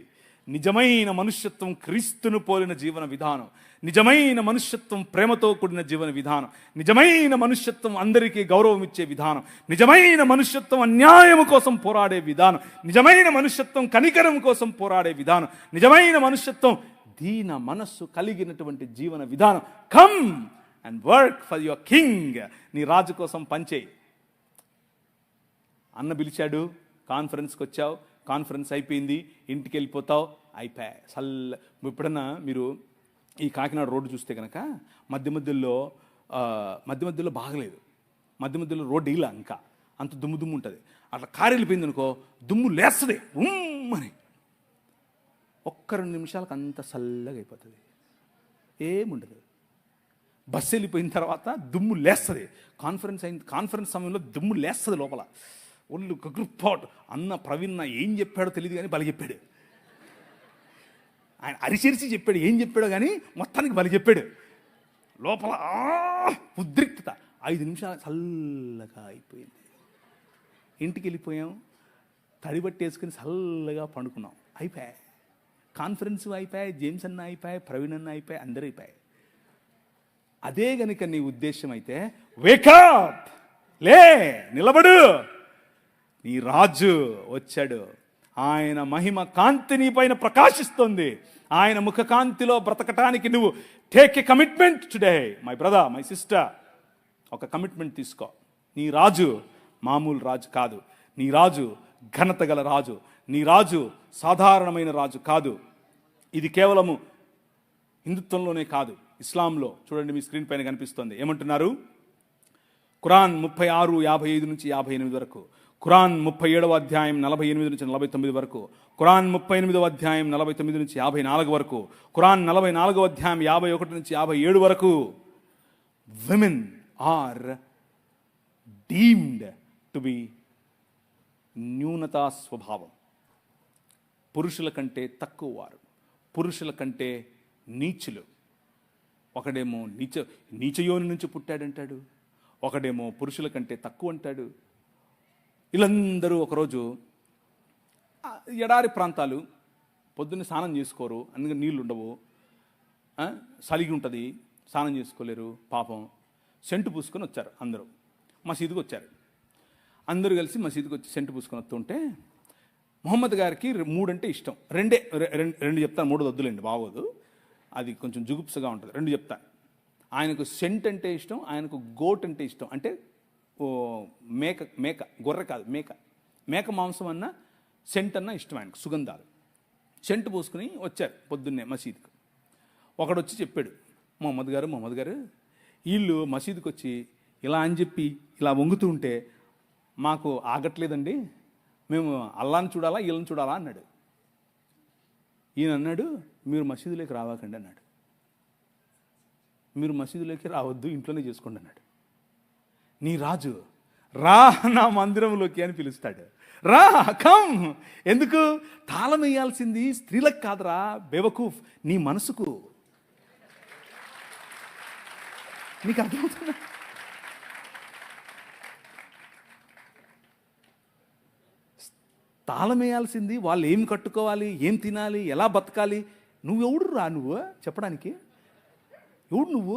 నిజమైన మనుష్యత్వం క్రీస్తును పోలిన జీవన విధానం, నిజమైన మనుష్యత్వం ప్రేమతో కూడిన జీవన విధానం, నిజమైన మనుష్యత్వం అందరికీ గౌరవం ఇచ్చే విధానం, నిజమైన మనుష్యత్వం అన్యాయం కోసం పోరాడే విధానం, నిజమైన మనుష్యత్వం కనికరం కోసం పోరాడే విధానం, నిజమైన మనుష్యత్వం దీన మనస్సు కలిగినటువంటి జీవన విధానం. Come and work for your king. నీ రాజు కోసం పనిచేయి. అన్న పిలిచాడు, కాన్ఫరెన్స్కి వచ్చావు, కాన్ఫరెన్స్ అయిపోయింది, ఇంటికి వెళ్ళిపోతావు, అయిపోయా సల్ల. ఎప్పుడన్నా మీరు ఈ కాకినాడ రోడ్డు చూస్తే కనుక మధ్య మధ్యలో బాగలేదు, మధ్యలో రోడ్డు ఇలా ఇంకా అంత దుమ్ము ఉంటుంది. అట్లా కారు వెళ్ళిపోయింది అనుకో, దుమ్ము లేస్తుంది అని. ఒక్క 2 నిమిషాలకు అంత చల్లగా అయిపోతుంది, ఏముండదు. బస్సు వెళ్ళిపోయిన తర్వాత దుమ్ము లేస్తుంది. కాన్ఫరెన్స్ సమయంలో దుమ్ము లేస్తుంది లోపల. ఒళ్ళు గగ్రుపాటు. అన్న ప్రవీణ్ ఏం చెప్పాడో తెలియదు కానీ బలి చెప్పాడు. ఆయన అరిచిరిచి చెప్పాడు, ఏం చెప్పాడో కానీ మొత్తానికి బలి చెప్పాడు. లోపల ఉద్రిక్తత. 5 నిమిషాలు చల్లగా అయిపోయింది. ఇంటికి వెళ్ళిపోయాం, తడిబట్టేసుకుని చల్లగా పండుకున్నాం, అయిపోయాయి. కాన్ఫరెన్స్ అయిపోయాయి, జేమ్స్ అన్న అయిపోయాయి, ప్రవీణ్ అన్న అయిపోయాయి, అందరూ అయిపోయాయి. అదే గనుక నీ ఉద్దేశం అయితే వేకప్, లే, నిలబడు. నీ రాజు వచ్చాడు. ఆయన మహిమ కాంతి నీ పైన ప్రకాశిస్తుంది. ఆయన ముఖ కాంతిలో బ్రతకటానికి నువ్వు take a commitment today. My brother, my sister, ఒక కమిట్మెంట్ తీసుకో. నీ రాజు మామూలు రాజు కాదు. నీ రాజు ఘనత గల రాజు. నీ రాజు సాధారణమైన రాజు కాదు. ఇది కేవలము హిందుత్వంలోనే కాదు, ఇస్లాంలో చూడండి, మీ స్క్రీన్ పైన కనిపిస్తుంది. ఏమంటున్నారు? ఖురాన్ 36:55 నుంచి 58 వరకు, ఖురాన్ 37వ అధ్యాయం 48 నుంచి 49 వరకు, ఖురాన్ 38వ అధ్యాయం 49 నుంచి 54 వరకు, ఖురాన్ 44వ అధ్యాయం 51 నుంచి 57 వరకు. Women are deemed to be న్యూనతా స్వభావం. పురుషుల కంటే తక్కువ వారు, పురుషుల కంటే నీచులు. ఒకడేమో నీచయోని నుంచి పుట్టాడంటాడు, ఒకడేమో పురుషుల కంటే తక్కువ అంటాడు. వీళ్ళందరూ ఒకరోజు ఎడారి ప్రాంతాలు, పొద్దున్న స్నానం చేసుకోరు, అందుకని నీళ్ళు ఉండవు, సలిగి ఉంటుంది, స్నానం చేసుకోలేరు, పాపం సెంటు పూసుకొని వచ్చారు. అందరూ మసీదుకు వచ్చారు. అందరూ కలిసి మసీదుకు వచ్చి సెంటు పూసుకొని వస్తుంటే మొహమ్మద్ గారికి 3 అంటే ఇష్టం. రెండు చెప్తాను, 3 వద్దులేండి, బాగోదు. అది కొంచెం జుగుప్సగా ఉంటుంది. రెండు చెప్తా. ఆయనకు సెంట్ అంటే ఇష్టం, ఆయనకు గోట్ అంటే ఇష్టం. అంటే మేక గొర్రె కాదు, మేక మాంసం అన్న సెంట్ అన్న ఇష్టం ఆయనకు, సుగంధాలు. సెంట్ పూసుకుని వచ్చారు పొద్దున్నే మసీదుకు. ఒకడు వచ్చి చెప్పాడు, మొహమ్మద్ గారు వీళ్ళు మసీదుకి వచ్చి ఇలా అని చెప్పి ఇలా వంగుతూ ఉంటే మాకు ఆగట్లేదండి, మేము అల్లాని చూడాలా వీళ్ళని చూడాలా అన్నాడు. ఈయన అన్నాడు, మీరు మసీదులోకి రావాకండి అన్నాడు. మీరు మసీదులోకి రావద్దు, ఇంట్లోనే చేసుకోండి అన్నాడు. నీ రాజు రా నా మందిరంలోకి అని పిలుస్తాడు. రా, కమ్. ఎందుకు? తాళం వేయాల్సింది స్త్రీలకు కాదురా బేవకూఫ్, నీ మనసుకు. నీకు అర్థమవుతుందా? తాళం వేయాల్సింది వాళ్ళు ఏం కట్టుకోవాలి, ఏం తినాలి, ఎలా బతకాలి. నువ్వెవడు రా నువ్వు చెప్పడానికి? ఎవడు నువ్వు?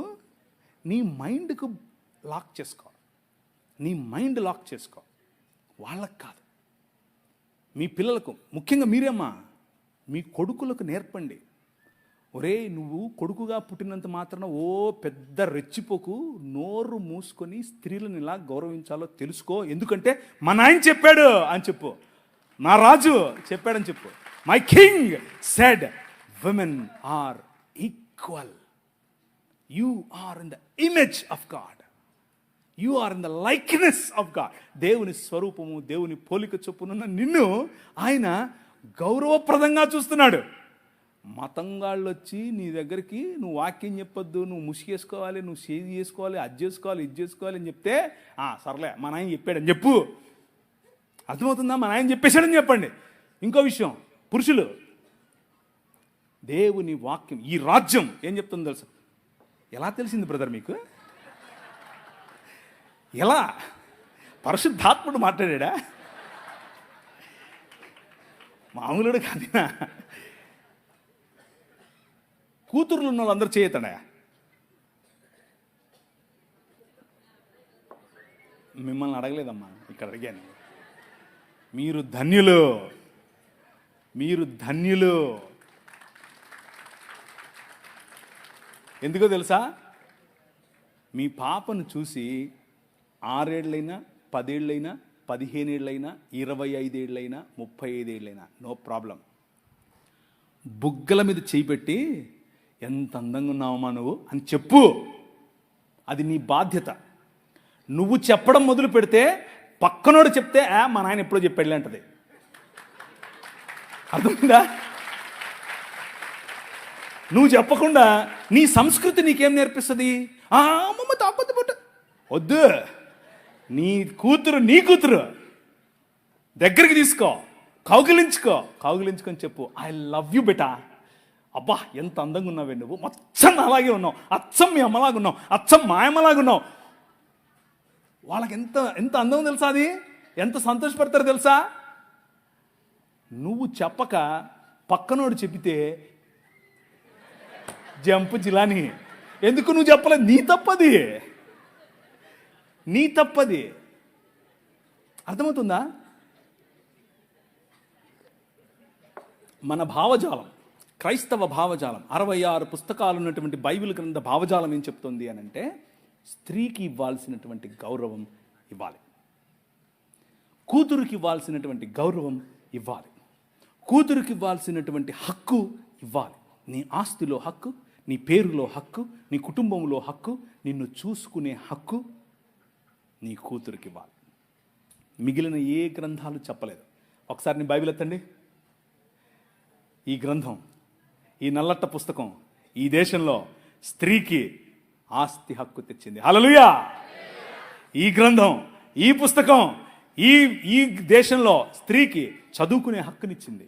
నీ మైండ్కు లాక్ చేసుకో, నీ మైండ్ లాక్ చేసుకో. వాళ్ళకు కాదు. మీ పిల్లలకు, ముఖ్యంగా మీరేమ్మా, మీ కొడుకులకు నేర్పండి. ఒరే, నువ్వు కొడుకుగా పుట్టినంత మాత్రాన ఓ పెద్ద రెచ్చిపోకు, నోరు మూసుకొని స్త్రీలను ఇలా గౌరవించాలో తెలుసుకో. ఎందుకంటే మా నాయన చెప్పాడు అని చెప్పు, నా రాజు చెప్పాడని చెప్పు. My king said women are equal. You are in the image of God, you are in the likeness of God. దేవుని స్వరూపము, దేవుని పోలిక చొప్పునున్న నిన్ను ఆయన గౌరవప్రదంగా చూస్తున్నాడు. మతంగాళ్ళు వచ్చి నీ దగ్గరికి నువ్వు వాక్యం చెప్పొద్దు, నువ్వు ముసిగేసుకోవాలి, నువ్వు సేది చేసుకోవాలి, అది చేసుకోవాలి, ఇది చేసుకోవాలి అని చెప్తే సర్లే మా నాయన చెప్పాడని చెప్పు. అర్థమవుతుందా? మా నాయన చెప్పేశాడని చెప్పండి. ఇంకో విషయం, పురుషులు, దేవుని వాక్యం, ఈ రాజ్యం ఏం చెప్తుందో తెలుసు. ఎలా తెలిసింది బ్రదర్ మీకు? ఎలా? పరిశుద్ధాత్ముడు మాట్లాడా? మామూలుడు కాదినా? కూతుర్లు ఉన్న వాళ్ళందరూ చేయతాడా? మిమ్మల్ని అడగలేదమ్మా, ఇక్కడ అడిగాను. మీరు ధన్యులు, మీరు ధన్యులు. ఎందుకో తెలుసా? మీ పాపను చూసి 6 ఏళ్ళైనా 10 ఏళ్ళైనా 15 ఏళ్ళైనా 25 ఏళ్ళైనా 35 ఏళ్ళైనా నో ప్రాబ్లం, బుగ్గల మీద చేయి పెట్టి ఎంత అందంగా ఉన్నావమ్మా నువ్వు అని చెప్పు. అది నీ బాధ్యత. నువ్వు చెప్పడం మొదలు పెడితే పక్కనోడు చెప్తే మా నాయన ఎప్పుడో చెప్పాడులే అంటది. అర్థమైందా? నువ్వు చెప్పకుండా నీ సంస్కృతి నీకేం నేర్పిస్తుంది? అమ్మమ్మ తాపొద్దు పుట్ట వద్దు. నీ కూతురు దగ్గరికి తీసుకో, కౌగిలించుకొని చెప్పు, ఐ లవ్ యూ బెటా. అబ్బా ఎంత అందంగా ఉన్నావే నువ్వు, అచ్చం అలాగే ఉన్నావు, అచ్చం మీ అమ్మలాగా ఉన్నావు, అచ్చం మా అమ్మలాగా ఉన్నావు. వాళ్ళకి ఎంత అందం తెలుసా? అది ఎంత సంతోషపడతారో తెలుసా? నువ్వు చెప్పక పక్కనోడు చెప్పితే జంపు జిలాని. ఎందుకు నువ్వు చెప్పలేదు? నీ తప్పది. అర్థమవుతుందా? మన భావజాలం, క్రైస్తవ భావజాలం, 66 పుస్తకాలు ఉన్నటువంటి బైబిల్ గ్రంథ భావజాలం ఏం చెప్తుంది అని అంటే, స్త్రీకి ఇవ్వాల్సినటువంటి గౌరవం ఇవ్వాలి, కూతురుకి ఇవ్వాల్సినటువంటి గౌరవం ఇవ్వాలి, కూతురుకి ఇవ్వాల్సినటువంటి హక్కు ఇవ్వాలి. నీ ఆస్తిలో హక్కు, నీ పేరులో హక్కు, నీ కుటుంబంలో హక్కు, నిన్ను చూసుకునే హక్కు నీ కూతురికి ఇవ్వాలి. మిగిలిన ఏ గ్రంథాలు చెప్పలేదు. ఒకసారి నీ బైబిల్ ఎత్తండి. ఈ గ్రంథం, ఈ నల్లట్ట పుస్తకం ఈ దేశంలో స్త్రీకి ఆస్తి హక్కు తెచ్చింది. హల్లెలూయా! ఈ గ్రంథం, ఈ పుస్తకం ఈ దేశంలో స్త్రీకి చదువుకునే హక్కునిచ్చింది,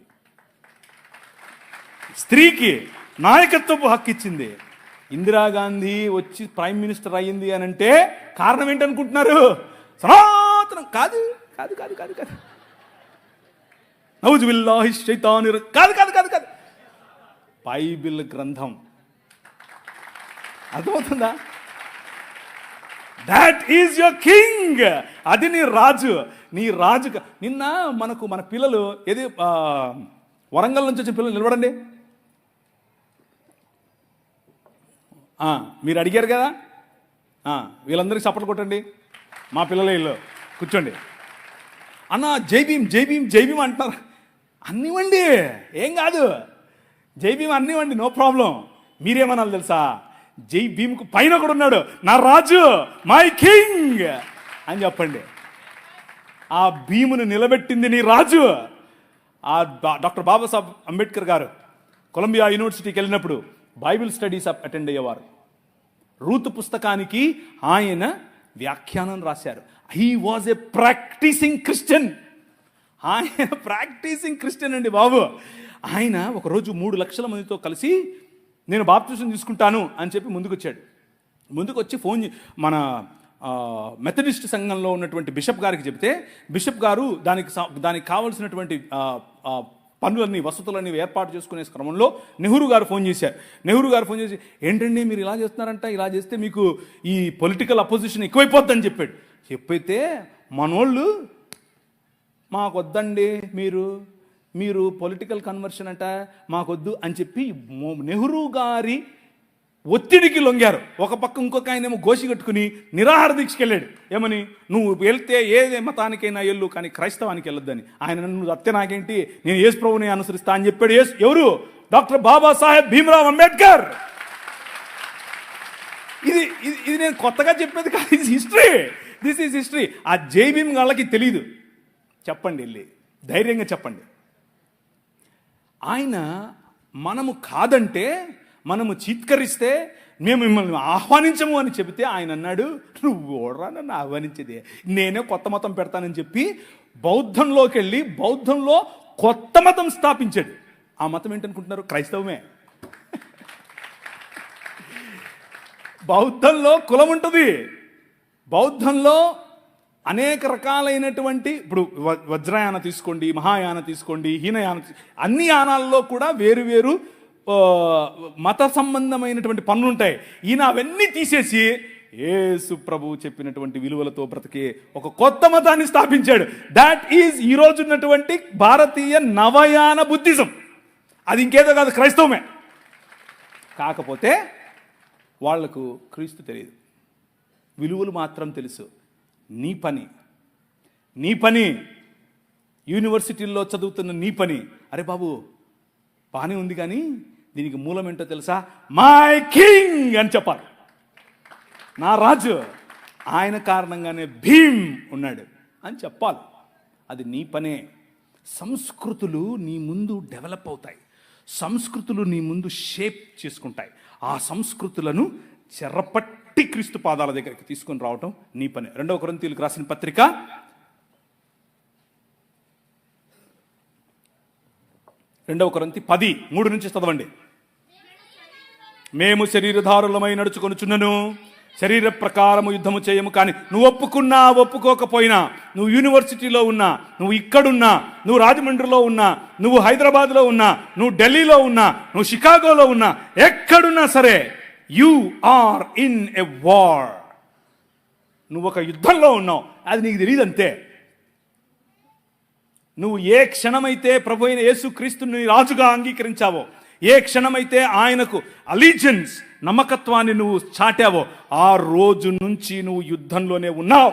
స్త్రీకి నాయకత్వపు హక్కు ఇచ్చింది. ఇందిరాగాంధీ వచ్చి ప్రైమ్ మినిస్టర్ అయ్యింది అని అంటే కారణం ఏంటనుకుంటున్నారు? సనాతనం కాదు కాదు కాదు కాదు కాదు నౌజు బిల్లాహి శైతాని కాదు కాదు కాదు కాదు బైబిల్ గ్రంథం. అర్థమవుతుందా? That is your king. అది నీ రాజు. నీ రాజు. నిన్న మన పిల్లలు ఏది వరంగల్ నుంచి వచ్చిన పిల్లలు నిలబడండి. మీరు అడిగారు కదా, వీళ్ళందరికీ చప్పట్లు కొట్టండి. మా పిల్లల ఇల్లు కూర్చోండి. అన్న జై భీమ్ జై భీమ్ జై భీమ్ అంటున్నారు. అన్నివ్వండి, ఏం కాదు, జై భీమ్ అన్నివ్వండి, నో ప్రాబ్లం. మీరేమనాలి తెలుసా? జై భీమ్కు పైన కూడా ఉన్నాడు నా రాజు, మై కింగ్ అని చెప్పండి. ఆ భీమును నిలబెట్టింది నీ రాజు. డాక్టర్ బాబాసాహెబ్ అంబేద్కర్ గారు కొలంబియా యూనివర్సిటీకి వెళ్ళినప్పుడు బైబిల్ స్టడీస్ అటెండ్ అయ్యేవారు. రూతు పుస్తకానికి ఆయన వ్యాఖ్యానం రాశారు. He was a practising Christian. ఆయన ప్రాక్టీసింగ్ క్రిస్టియన్ అండి బాబు. ఆయన ఒకరోజు 3 లక్షల మందితో కలిసి నేను బాప్తిజం తీసుకుంటాను అని చెప్పి ముందుకొచ్చాడు. ముందుకు వచ్చి మన మెథడిస్ట్ సంఘంలో ఉన్నటువంటి బిషప్ గారికి చెప్తే, బిషప్ గారు దానికి కావాల్సినటువంటి పనులన్నీ వసతులన్నీ ఏర్పాటు చేసుకునే క్రమంలో నెహ్రూ గారు ఫోన్ చేశారు. నెహ్రూ గారు ఫోన్ చేసి, ఏంటండి మీరు ఇలా చేస్తున్నారంట, ఇలా చేస్తే మీకు ఈ పొలిటికల్ అపోజిషన్ ఎక్కువైపోద్దని చెప్పాడు. చెప్పైతే మనోళ్ళు మాకొద్దండి, మీరు పొలిటికల్ కన్వర్షన్ అంట మాకొద్దు అని చెప్పి నెహ్రూ గారి ఒత్తిడికి లొంగారు. ఒక పక్క ఇంకొక ఆయన ఏమో గోసి కట్టుకుని నిరాహార దీక్షకి వెళ్ళాడు. ఏమని, నువ్వు వెళ్తే ఏ మతానికైనా వెళ్ళు కానీ క్రైస్తవానికి వెళ్ళొద్దని. ఆయన నన్ను అత్తే నాకేంటి, నేను యేసు ప్రభువుని అనుసరిస్తా అని చెప్పాడు. ఎవరు? డాక్టర్ బాబాసాహెబ్ భీమ్రావ్ అంబేద్కర్. ఇది నేను కొత్తగా చెప్పేది కాదు, ఇది హిస్టరీ. This is history. ఆ జై భీమ్ వాళ్ళకి తెలియదు. చెప్పండి, వెళ్ళి ధైర్యంగా చెప్పండి. ఆయన మనము కాదంటే, మనము చీత్కరిస్తే, మేము మిమ్మల్ని ఆహ్వానించము అని చెబితే ఆయన అన్నాడు, నువ్వు ఓడరా నన్ను ఆహ్వానించేది, నేనే కొత్త మతం పెడతానని చెప్పి బౌద్ధంలోకి వెళ్ళి బౌద్ధంలో కొత్త మతం స్థాపించాడు. ఆ మతం ఏంటనుకుంటున్నారు? క్రైస్తవమే. బౌద్ధంలో కులం ఉంటుంది. బౌద్ధంలో అనేక రకాలైనటువంటి, ఇప్పుడు వజ్రయాన తీసుకోండి, మహాయాన తీసుకోండి, హీనయాన, అన్ని యానాల్లో కూడా వేరు మత సంబంధమైనటువంటి పనులు ఉంటాయి. ఈయన అవన్నీ తీసేసి యేసు ప్రభు చెప్పినటువంటి విలువలతో బ్రతికే ఒక కొత్త మతాన్ని స్థాపించాడు. దాట్ ఈజ్ ఈ రోజు ఉన్నటువంటి భారతీయ నవయాన బుద్ధిజం. అది ఇంకేదో కాదు, క్రైస్తవమే. కాకపోతే వాళ్లకు క్రీస్తు తెలియదు, విలువలు మాత్రం తెలుసు. నీ పని యూనివర్సిటీల్లో చదువుతున్న నీ పని, అరే బాబు బాగానే ఉంది కానీ దీనికి మూలం ఏంటో తెలుసా? మై కింగ్ అని చెప్పాలి. నా రాజు, ఆయన కారణంగానే భీమ్ ఉన్నాడు అని చెప్పాలి. అది నీ పనే. సంస్కృతులు నీ ముందు డెవలప్ అవుతాయి, సంస్కృతులు నీ ముందు షేప్ చేసుకుంటాయి. ఆ సంస్కృతులను చెరపట్టి క్రీస్తు పాదాల దగ్గరికి తీసుకొని రావటం నీ పని. 2 కొరింథీయులకు రాసిన పత్రిక 2 కొరింథీ 10:3 నుంచి చదవండి. మేము శరీరధారులమై నడుచుకొనుచున్నను, శరీర ప్రకారము యుద్ధము చేయము. కానీ నువ్వు ఒప్పుకున్నా ఒప్పుకోకపోయినా, నువ్వు యూనివర్సిటీలో ఉన్నా, నువ్వు ఇక్కడున్నా, నువ్వు రాజమండ్రిలో ఉన్నా, నువ్వు హైదరాబాద్లో ఉన్నా, నువ్వు ఢిల్లీలో ఉన్నా, నువ్వు షికాగోలో ఉన్నా, ఎక్కడున్నా సరే, you are in a war. నువ్వు ఒక యుద్ధంలో ఉన్నావు, అది నీకు తెలియదు అంతే. నువ్వు ఏ క్షణమైతే ప్రభు అయిన యేసుక్రీస్తుని రాజుగా అంగీకరించావో, ఏ క్షణమైతే ఆయనకు అలీజియన్స్, నమ్మకత్వాన్ని నువ్వు చాటావో, ఆ రోజు నుంచి నువ్వు యుద్ధంలోనే ఉన్నావు.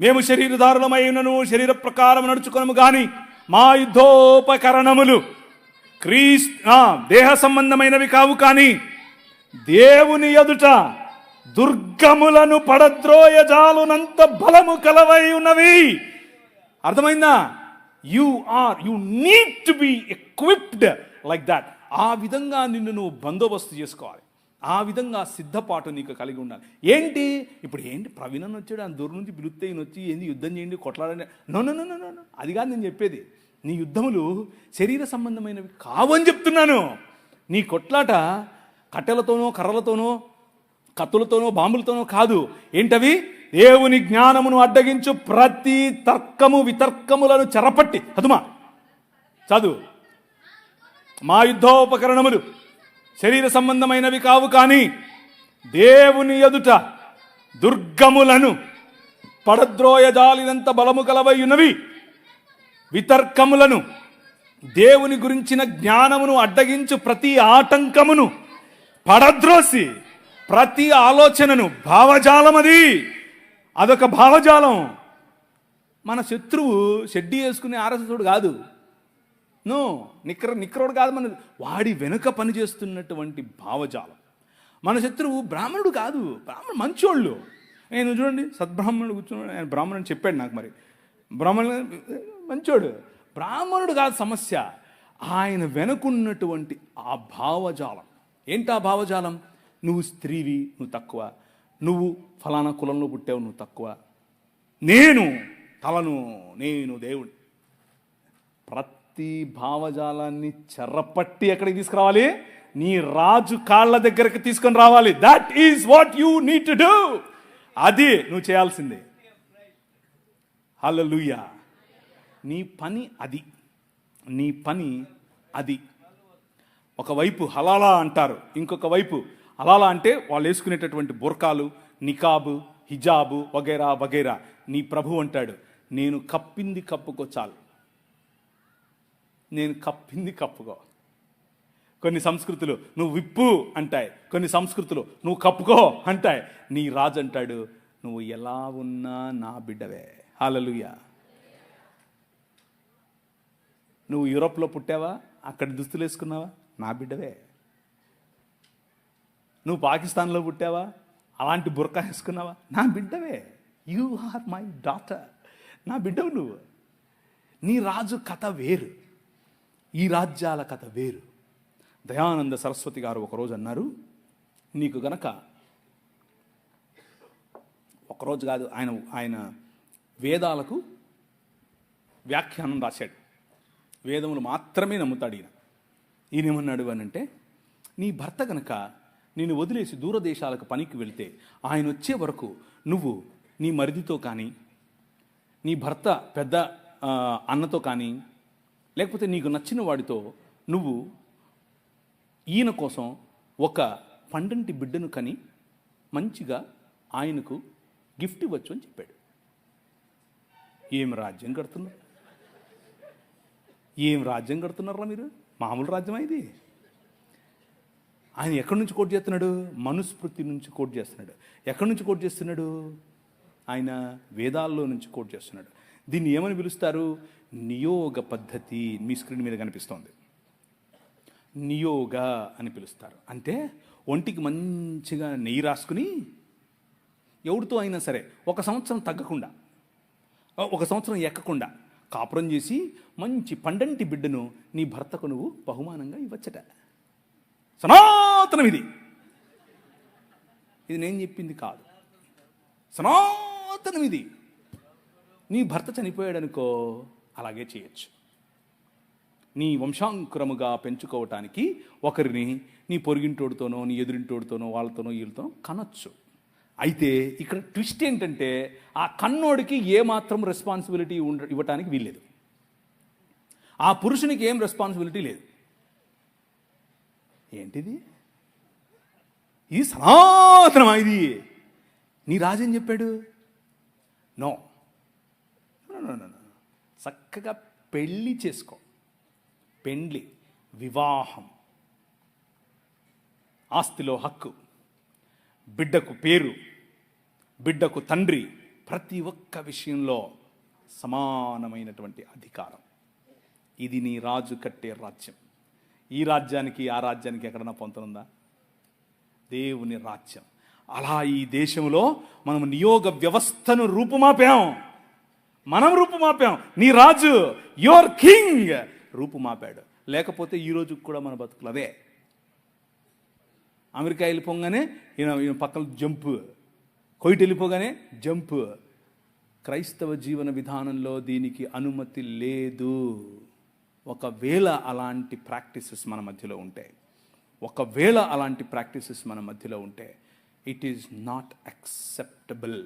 మేము శరీరధారులమైనను శరీర ప్రకారం నడుచుకొనము గాని మా యుద్ధోపకరణములు దేహ సంబంధమైనవి కావు, కానీ దేవుని ఎదుట దుర్గములను పడద్రోయజాలునంత బలము కలవై ఉన్నవి. అర్థమైందా? You need to be equipped like that. ఆ విధంగా నిన్ను నువ్వు బందోబస్తు చేసుకోవాలి. ఆ విధంగా సిద్ధపాటు నీకు కలిగి ఉండాలి. ఏంటి ఇప్పుడు ప్రవీణ్ అని వచ్చాడు, ఆ దూరం నుంచి పిలుస్తే ఈయన వచ్చి ఏంది యుద్ధం చేయండి, కొట్లాడండి. నో, అది కాదు నేను చెప్పేది. నీ యుద్ధములు శరీర సంబంధమైనవి కావని చెప్తున్నాను. నీ కొట్లాట కట్టెలతోనో, కర్రలతోనో, కత్తులతోనో, బాంబులతోనో కాదు. ఏంటవి? దేవుని జ్ఞానమును అడ్డగించు ప్రతి తర్కము వితర్కములను చెరపట్టి, చదువు. మా యుద్ధోపకరణములు శరీర సంబంధమైనవి కావు, కానీ దేవుని ఎదుట దుర్గములను పడద్రోయజాలినంత బలము కలవై ఉన్నవి. వితర్కములను దేవుని గురించిన జ్ఞానమును అడ్డగించు ప్రతి ఆటంకమును పడద్రోసి ప్రతి ఆలోచనను, భావజాలం అదొక భావజాలం. మన శత్రువు షెడ్డీ వేసుకునే ఆర్ఎస్ఎస్డు కాదు, నో, నిక్కరోడు కాదు, మన వాడి వెనుక పనిచేస్తున్నటువంటి భావజాలం. మన శత్రువు బ్రాహ్మణుడు కాదు, బ్రాహ్మణుడు మంచోళ్ళు. నేను చూడండి, సద్బ్రాహ్మణుడు కూర్చున్నాడు, ఆయన బ్రాహ్మణుడు చెప్పాడు నాకు. మరి బ్రాహ్మణుడు మంచోడు, బ్రాహ్మణుడు కాదు సమస్య, ఆయన వెనుకున్నటువంటి ఆ భావజాలం. ఏంటి ఆ భావజాలం? నువ్వు స్త్రీవి, నువ్వు తక్కువ, నువ్వు ఫలానా కులంలో పుట్టావు, నువ్వు తక్కువ, నేను తలను, నేను దేవుడు. ప్రతి భావజాలాన్ని చెరపట్టి ఎక్కడికి తీసుకురావాలి? నీ రాజు కాళ్ళ దగ్గరికి తీసుకొని రావాలి. That is what you need to do. అది నువ్వు చేయాల్సిందే. హల్లెలూయా. నీ పని అది, నీ పని అది. ఒకవైపు హలాలా అంటారు, ఇంకొక వైపు హలాలా అంటే వాళ్ళు వేసుకునేటటువంటి బుర్కాలు, నికాబు, హిజాబు వగైరా వగైరా. నీ ప్రభు అంటాడు, నేను కప్పింది కప్పుకో చాలు, నేను కప్పింది కప్పుకో. కొన్ని సంస్కృతులు నువ్వు విప్పు అంటాయి, కొన్ని సంస్కృతులు నువ్వు కప్పుకో అంటాయి. నీ రాజు అంటాడు, నువ్వు ఎలా ఉన్నా నా బిడ్డవే. హల్లెలూయా. నువ్వు యూరోప్లో పుట్టావా, అక్కడ దుస్తులు వేసుకున్నావా, నా బిడ్డవే. నువ్వు పాకిస్తాన్లో పుట్టావా, అలాంటి బుర్కా వేసుకున్నావా, నా బిడ్డవే. యు ఆర్ మై డాటర్, నా బిడ్డవు నువ్వు. నీ రాజు కథ వేరు, ఈ రాజ్యాల కథ వేరు. దయానంద సరస్వతి గారు ఒకరోజు అన్నారు, నీకు గనక ఒకరోజు కాదు, ఆయన వేదాలకు వ్యాఖ్యానం రాశాడు. వేదములు మాత్రమే నమ్ముతాడు ఈయన ఏమన్నాడు అనంటే, నీ భర్త కనుక నేను వదిలేసి దూరదేశాలకు పనికి వెళ్తే ఆయన వచ్చే వరకు నువ్వు నీ మరిదితో కానీ, నీ భర్త పెద్ద అన్నతో కానీ, లేకపోతే నీకు నచ్చిన వాడితో నువ్వు ఈయన కోసం ఒక పండంటి బిడ్డను కని మంచిగా ఆయనకు గిఫ్ట్ ఇవ్వచ్చు అని చెప్పాడు. ఏం రాజ్యం కడుతున్నారు, ఏం రాజ్యం కడుతున్నారా మీరు? మామూలు రాజ్యమా ఇది? ఆయన ఎక్కడి నుంచి కోట్ చేస్తున్నాడు? మనుస్మృతి నుంచి కోట్ చేస్తున్నాడు. ఎక్కడి నుంచి కోట్ చేస్తున్నాడు? ఆయన వేదాల్లో నుంచి కోట్ చేస్తున్నాడు. దీన్ని ఏమని పిలుస్తారు? నియోగ పద్ధతి. మీ స్క్రీన్ మీద కనిపిస్తోంది, నియోగ అని పిలుస్తారు. అంటే ఒంటికి మంచిగా నెయ్యి రాసుకుని ఎవరితో అయినా సరే 1 సంవత్సరం తగ్గకుండా, 1 సంవత్సరం ఎక్కకుండా కాపురం చేసి మంచి పండంటి బిడ్డను నీ భర్తకు నువ్వు బహుమానంగా ఇవ్వచ్చట. సనాతనం ఇది. ఇది నేను చెప్పింది కాదు, సనాతనం ఇది. నీ భర్త చనిపోయాడనుకో, అలాగే చేయొచ్చు. నీ వంశాంకురముగా పెంచుకోవటానికి ఒకరిని నీ పొరుగింటోడితోనో, నీ ఎదురింటోడితోనో, వాళ్ళతోనో వీళ్ళతోనో కనొచ్చు. అయితే ఇక్కడ ట్విస్ట్ ఏంటంటే, ఆ కన్నోడికి ఏమాత్రం రెస్పాన్సిబిలిటీ ఇవ్వటానికి వీల్లేదు. ఆ పురుషునికి ఏం రెస్పాన్సిబిలిటీ లేదు. ఏంటిది? ఇది సనాతనమా? ఇది నీ రాజేం చెప్పాడు? నో, చక్కగా పెళ్ళి చేసుకో. పెండ్లి, వివాహం, ఆస్తిలో హక్కు, బిడ్డకు పేరు, బిడ్డకు తండ్రి, ప్రతి ఒక్క విషయంలో సమానమైనటువంటి అధికారం. ఇది నీ రాజు కట్టే రాజ్యం. ఈ రాజ్యానికి ఆ రాజ్యానికి ఎక్కడన్నా పొంతనుందా? దేవుని రాజ్యం. అలా ఈ దేశంలో మనం నియోగ వ్యవస్థను రూపుమాపాం. మనం రూపుమాపాం. నీ రాజు, యువర్ కింగ్ రూపుమాపాడు. లేకపోతే ఈరోజు కూడా మన బతుకులు అదే. అమెరికా వెళ్ళిపోగానే ఈయన పక్కన జంపు, కొయిట్ వెళ్ళిపోగానే జంపు. క్రైస్తవ జీవన విధానంలో దీనికి అనుమతి లేదు. ఒకవేళ అలాంటి ప్రాక్టీసెస్ మన మధ్యలో ఉంటే, ఇట్ ఈజ్ నాట్ యాక్సెప్టబుల్.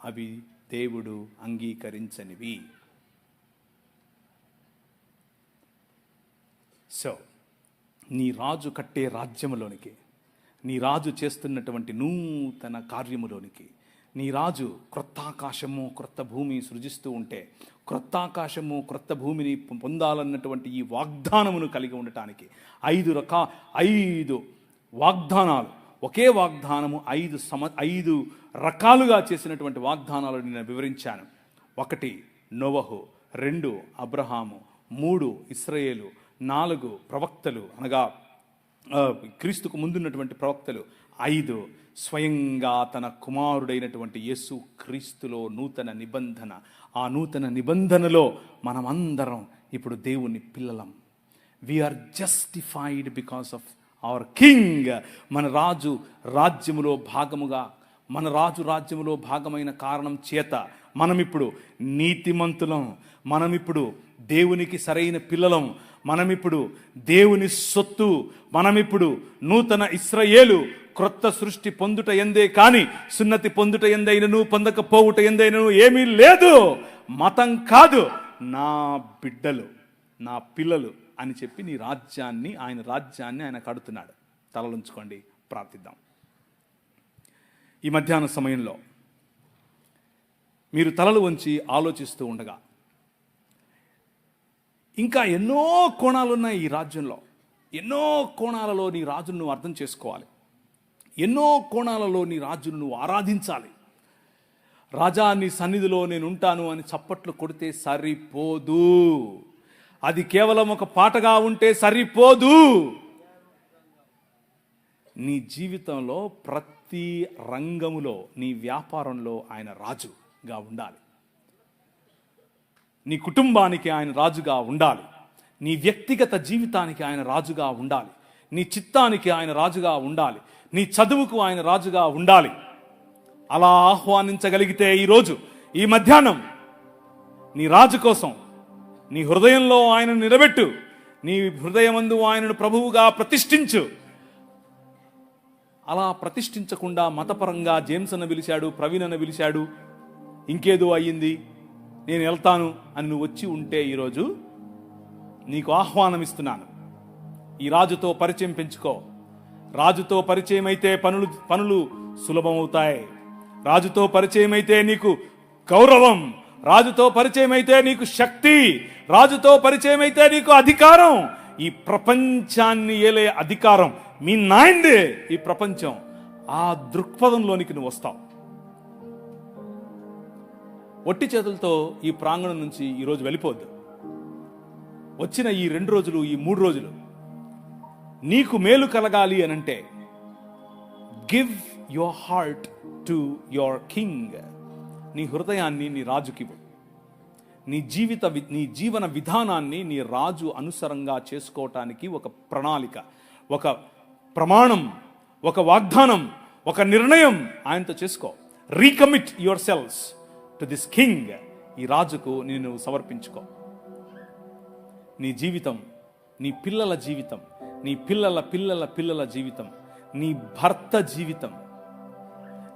అవి దేవుడు అంగీకరించనివి. సో నీ రాజు కట్టే రాజ్యములోనికి, నీ రాజు చేస్తున్నటువంటి నూతన కార్యములోనికి నీ రాజు క్రొత్త ఆకాశము క్రొత్త భూమి సృజిస్తూ ఉంటే, క్రొత్త ఆకాశము క్రొత్త భూమిని పొందాలన్నటువంటి ఈ వాగ్దానమును కలిగి ఉండటానికి 5 వాగ్దానాలు, ఒకే వాగ్దానము 5 రకాలుగా చేసినటువంటి వాగ్దానాలను నేను వివరించాను. 1 నోవహు, 2 అబ్రహాము, 3 ఇశ్రాయేలు, 4 ప్రవక్తలు అనగా క్రీస్తుకు ముందున్నటువంటి ప్రవక్తలు, 5 స్వయంగా తన కుమారుడైనటువంటి యేసు క్రీస్తులో నూతన నిబంధన. ఆ నూతన నిబంధనలో మనమందరం ఇప్పుడు దేవుని పిల్లలం. We're justified because of our king. మన రాజు రాజ్యములో భాగముగా, మన రాజు రాజ్యములో భాగమైన కారణం చేత మనమిప్పుడు నీతిమంతులం, మనమిప్పుడు దేవునికి సరైన పిల్లలం, మనమిప్పుడు దేవుని సొత్తు, మనమిప్పుడు నూతన ఇశ్రాయేలు, క్రొత్త సృష్టి పొందుట ఎందే కానీ సున్నతి పొందుట ఎందైనను పొందకపోవుట ఎందైనను ఏమీ లేదు. మతం కాదు, నా బిడ్డలు, నా పిల్లలు అని చెప్పి నీ రాజ్యాన్ని, ఆయన రాజ్యాన్ని ఆయన కడుతున్నాడు. తలలుంచుకోండి, ప్రార్థిద్దాం. ఈ మధ్యాహ్న సమయంలో మీరు తలలు వంచి ఆలోచిస్తూ ఉండగా, ఇంకా ఎన్నో కోణాలు ఉన్నాయి ఈ రాజ్యంలో. ఎన్నో కోణాలలో నీ రాజును నువ్వు అర్థం చేసుకోవాలి. ఎన్నో కోణాలలో నీ రాజును నువ్వు ఆరాధించాలి. రాజా నీ సన్నిధిలో నేను ఉంటాను అని చప్పట్లు కొడితే సరిపోదు. అది కేవలం ఒక పాటగా ఉంటే సరిపోదు. నీ జీవితంలో ప్రతి రంగములో, నీ వ్యాపారంలో ఆయన రాజుగా ఉండాలి. నీ కుటుంబానికి ఆయన రాజుగా ఉండాలి. నీ వ్యక్తిగత జీవితానికి ఆయన రాజుగా ఉండాలి. నీ చిత్తానికి ఆయన రాజుగా ఉండాలి. నీ చదువుకు ఆయన రాజుగా ఉండాలి. అలా ఆహ్వానించగలిగితే ఈరోజు, ఈ మధ్యాహ్నం నీ రాజు కోసం నీ హృదయంలో ఆయనను నిలబెట్టు. నీ హృదయమందు ఆయనను ప్రభువుగా ప్రతిష్ఠించు. అలా ప్రతిష్ఠించకుండా మతపరంగా జేమ్స్ అన్న పిలిచాడు, ప్రవీణ్ అన్న పిలిచాడు, ఇంకేదో అయ్యింది, నేను వెళ్తాను అని నువ్వు వచ్చి ఉంటే ఈరోజు నీకు ఆహ్వానం ఇస్తున్నాను. ఈ రాజుతో పరిచయం పెంచుకో. రాజుతో పరిచయం అయితే పనులు సులభమవుతాయి. రాజుతో పరిచయం అయితే నీకు గౌరవం, రాజుతో పరిచయం అయితే నీకు శక్తి, రాజుతో పరిచయం అయితే నీకు అధికారం. ఈ ప్రపంచాన్ని ఏలే అధికారం మీ నాయందే ఈ ప్రపంచం. ఆ దృక్పథంలోనికి నువ్వు వస్తావు. ఒట్టి చేతులతో ఈ ప్రాంగణం నుంచి ఈరోజు వెళ్ళిపోద్దు. వచ్చిన ఈ 2 రోజులు, ఈ 3 రోజులు నీకు మేలు కలగాలి అనంటే give your heart to your king. నీ హృదయాన్ని నీ రాజుకివ్వు. నీ జీవన విధానాన్ని నీ రాజు అనుసరంగా చేసుకోవటానికి ఒక ప్రణాళిక, ఒక ప్రమాణం, ఒక వాగ్దానం, ఒక నిర్ణయం ఆయనతో చేసుకో. Recommit your selves to this king. ఈ రాజుకు నేను సమర్పించుకో. నీ జీవితం, నీ పిల్లల జీవితం, నీ పిల్లల పిల్లల పిల్లల జీవితం, నీ భర్త జీవితం,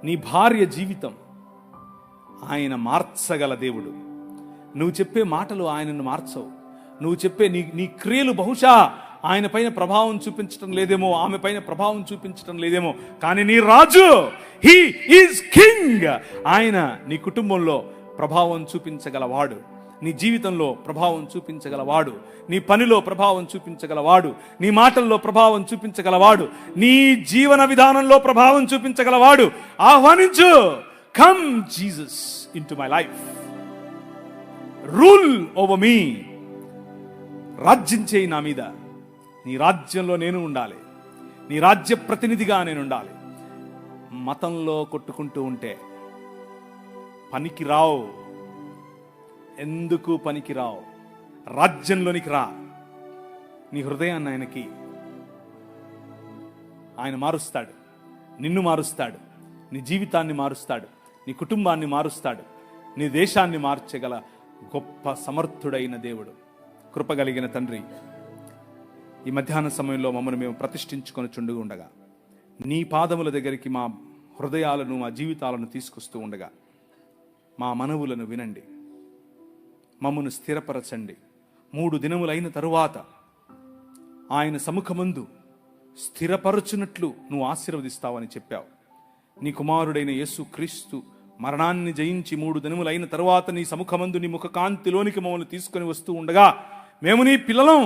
నీ భార్య జీవితం ఆయన మార్చగల దేవుడు. నువ్వు చెప్పే మాటలు ఆయనను మార్చవు. నువ్వు చెప్పే నీ క్రియలు బహుశా ఆయన పైన ప్రభావం చూపించటం లేదేమో, ఆమె పైన ప్రభావం చూపించటం లేదేమో, కానీ నీ రాజు, హీ ఈజ్ కింగ్. ఆయన నీ కుటుంబంలో ప్రభావం చూపించగలవాడు, నీ జీవితంలో ప్రభావం చూపించగలవాడు, నీ పనిలో ప్రభావం చూపించగలవాడు, నీ మాటల్లో ప్రభావం చూపించగలవాడు, నీ జీవన విధానంలో ప్రభావం చూపించగలవాడు. ఆహ్వానించు. Come Jesus into my life, rule over me. రాజ్యం చేయి నా మీద. నీ రాజ్యంలో నేను ఉండాలి. నీ రాజ్య ప్రతినిధిగా నేను ఉండాలి. మతంలో కొట్టుకుంటూ ఉంటే పనికిరావు. ఎందుకు పనికిరావు? రాజ్యంలోనికి రా. నీ హృదయాన్ని ఆయనకి. ఆయన మారుస్తాడు, నిన్ను మారుస్తాడు, నీ జీవితాన్ని మారుస్తాడు, నీ కుటుంబాన్ని మారుస్తాడు, నీ దేశాన్ని మార్చగల గొప్ప సమర్థుడైన దేవుడు, కృపగలిగిన తండ్రి. ఈ మధ్యాహ్న సమయంలో మమ్మల్ని మేము ప్రతిష్ఠించుకొని చుండుగా ఉండగా, నీ పాదముల దగ్గరికి మా హృదయాలను, మా జీవితాలను తీసుకొస్తూ ఉండగా, మా మనవులను వినండి, మమ్మను స్థిరపరచండి. 3 దినములైన తరువాత ఆయన సముఖమందు స్థిరపరచునట్లు నువ్వు ఆశీర్వదిస్తావని చెప్పావు. నీ కుమారుడైన యేసు క్రీస్తు మరణాన్ని జయించి 3 దినములైన తరువాత నీ సముఖమందు నీ ముఖ కాంతిలోనికి మమ్మల్ని తీసుకొని వస్తూ ఉండగా మేము నీ పిల్లలం.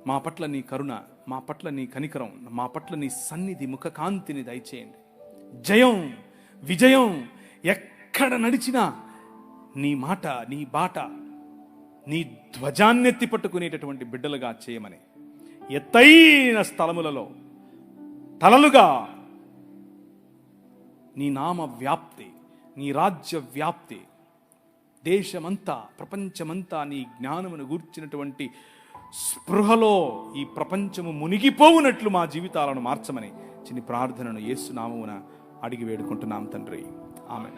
మా పట్ల నీ కరుణ, మా పట్ల నీ కనికరం, మా పట్ల నీ సన్నిధి, ముఖ కాంతిని దయచేయండి. జయం, విజయం ఎక్కడ నడిచినా నీ మాట, నీ బాట, నీ ధ్వజాన్నెత్తి పట్టుకునేటటువంటి బిడ్డలుగా చేయమని, ఎత్తైన స్థలములలో తలలుగా నీ నామ వ్యాప్తి, నీ రాజ్య వ్యాప్తి, దేశమంతా ప్రపంచమంతా నీ జ్ఞానమును గూర్చినటువంటి స్పృహలో ఈ ప్రపంచము మునిగిపోవునట్లు మా జీవితాలను మార్చమని చిన్ని ప్రార్థనను యేసు నామమున అడిగి వేడుకుంటున్నాం తండ్రి. ఆమేన్.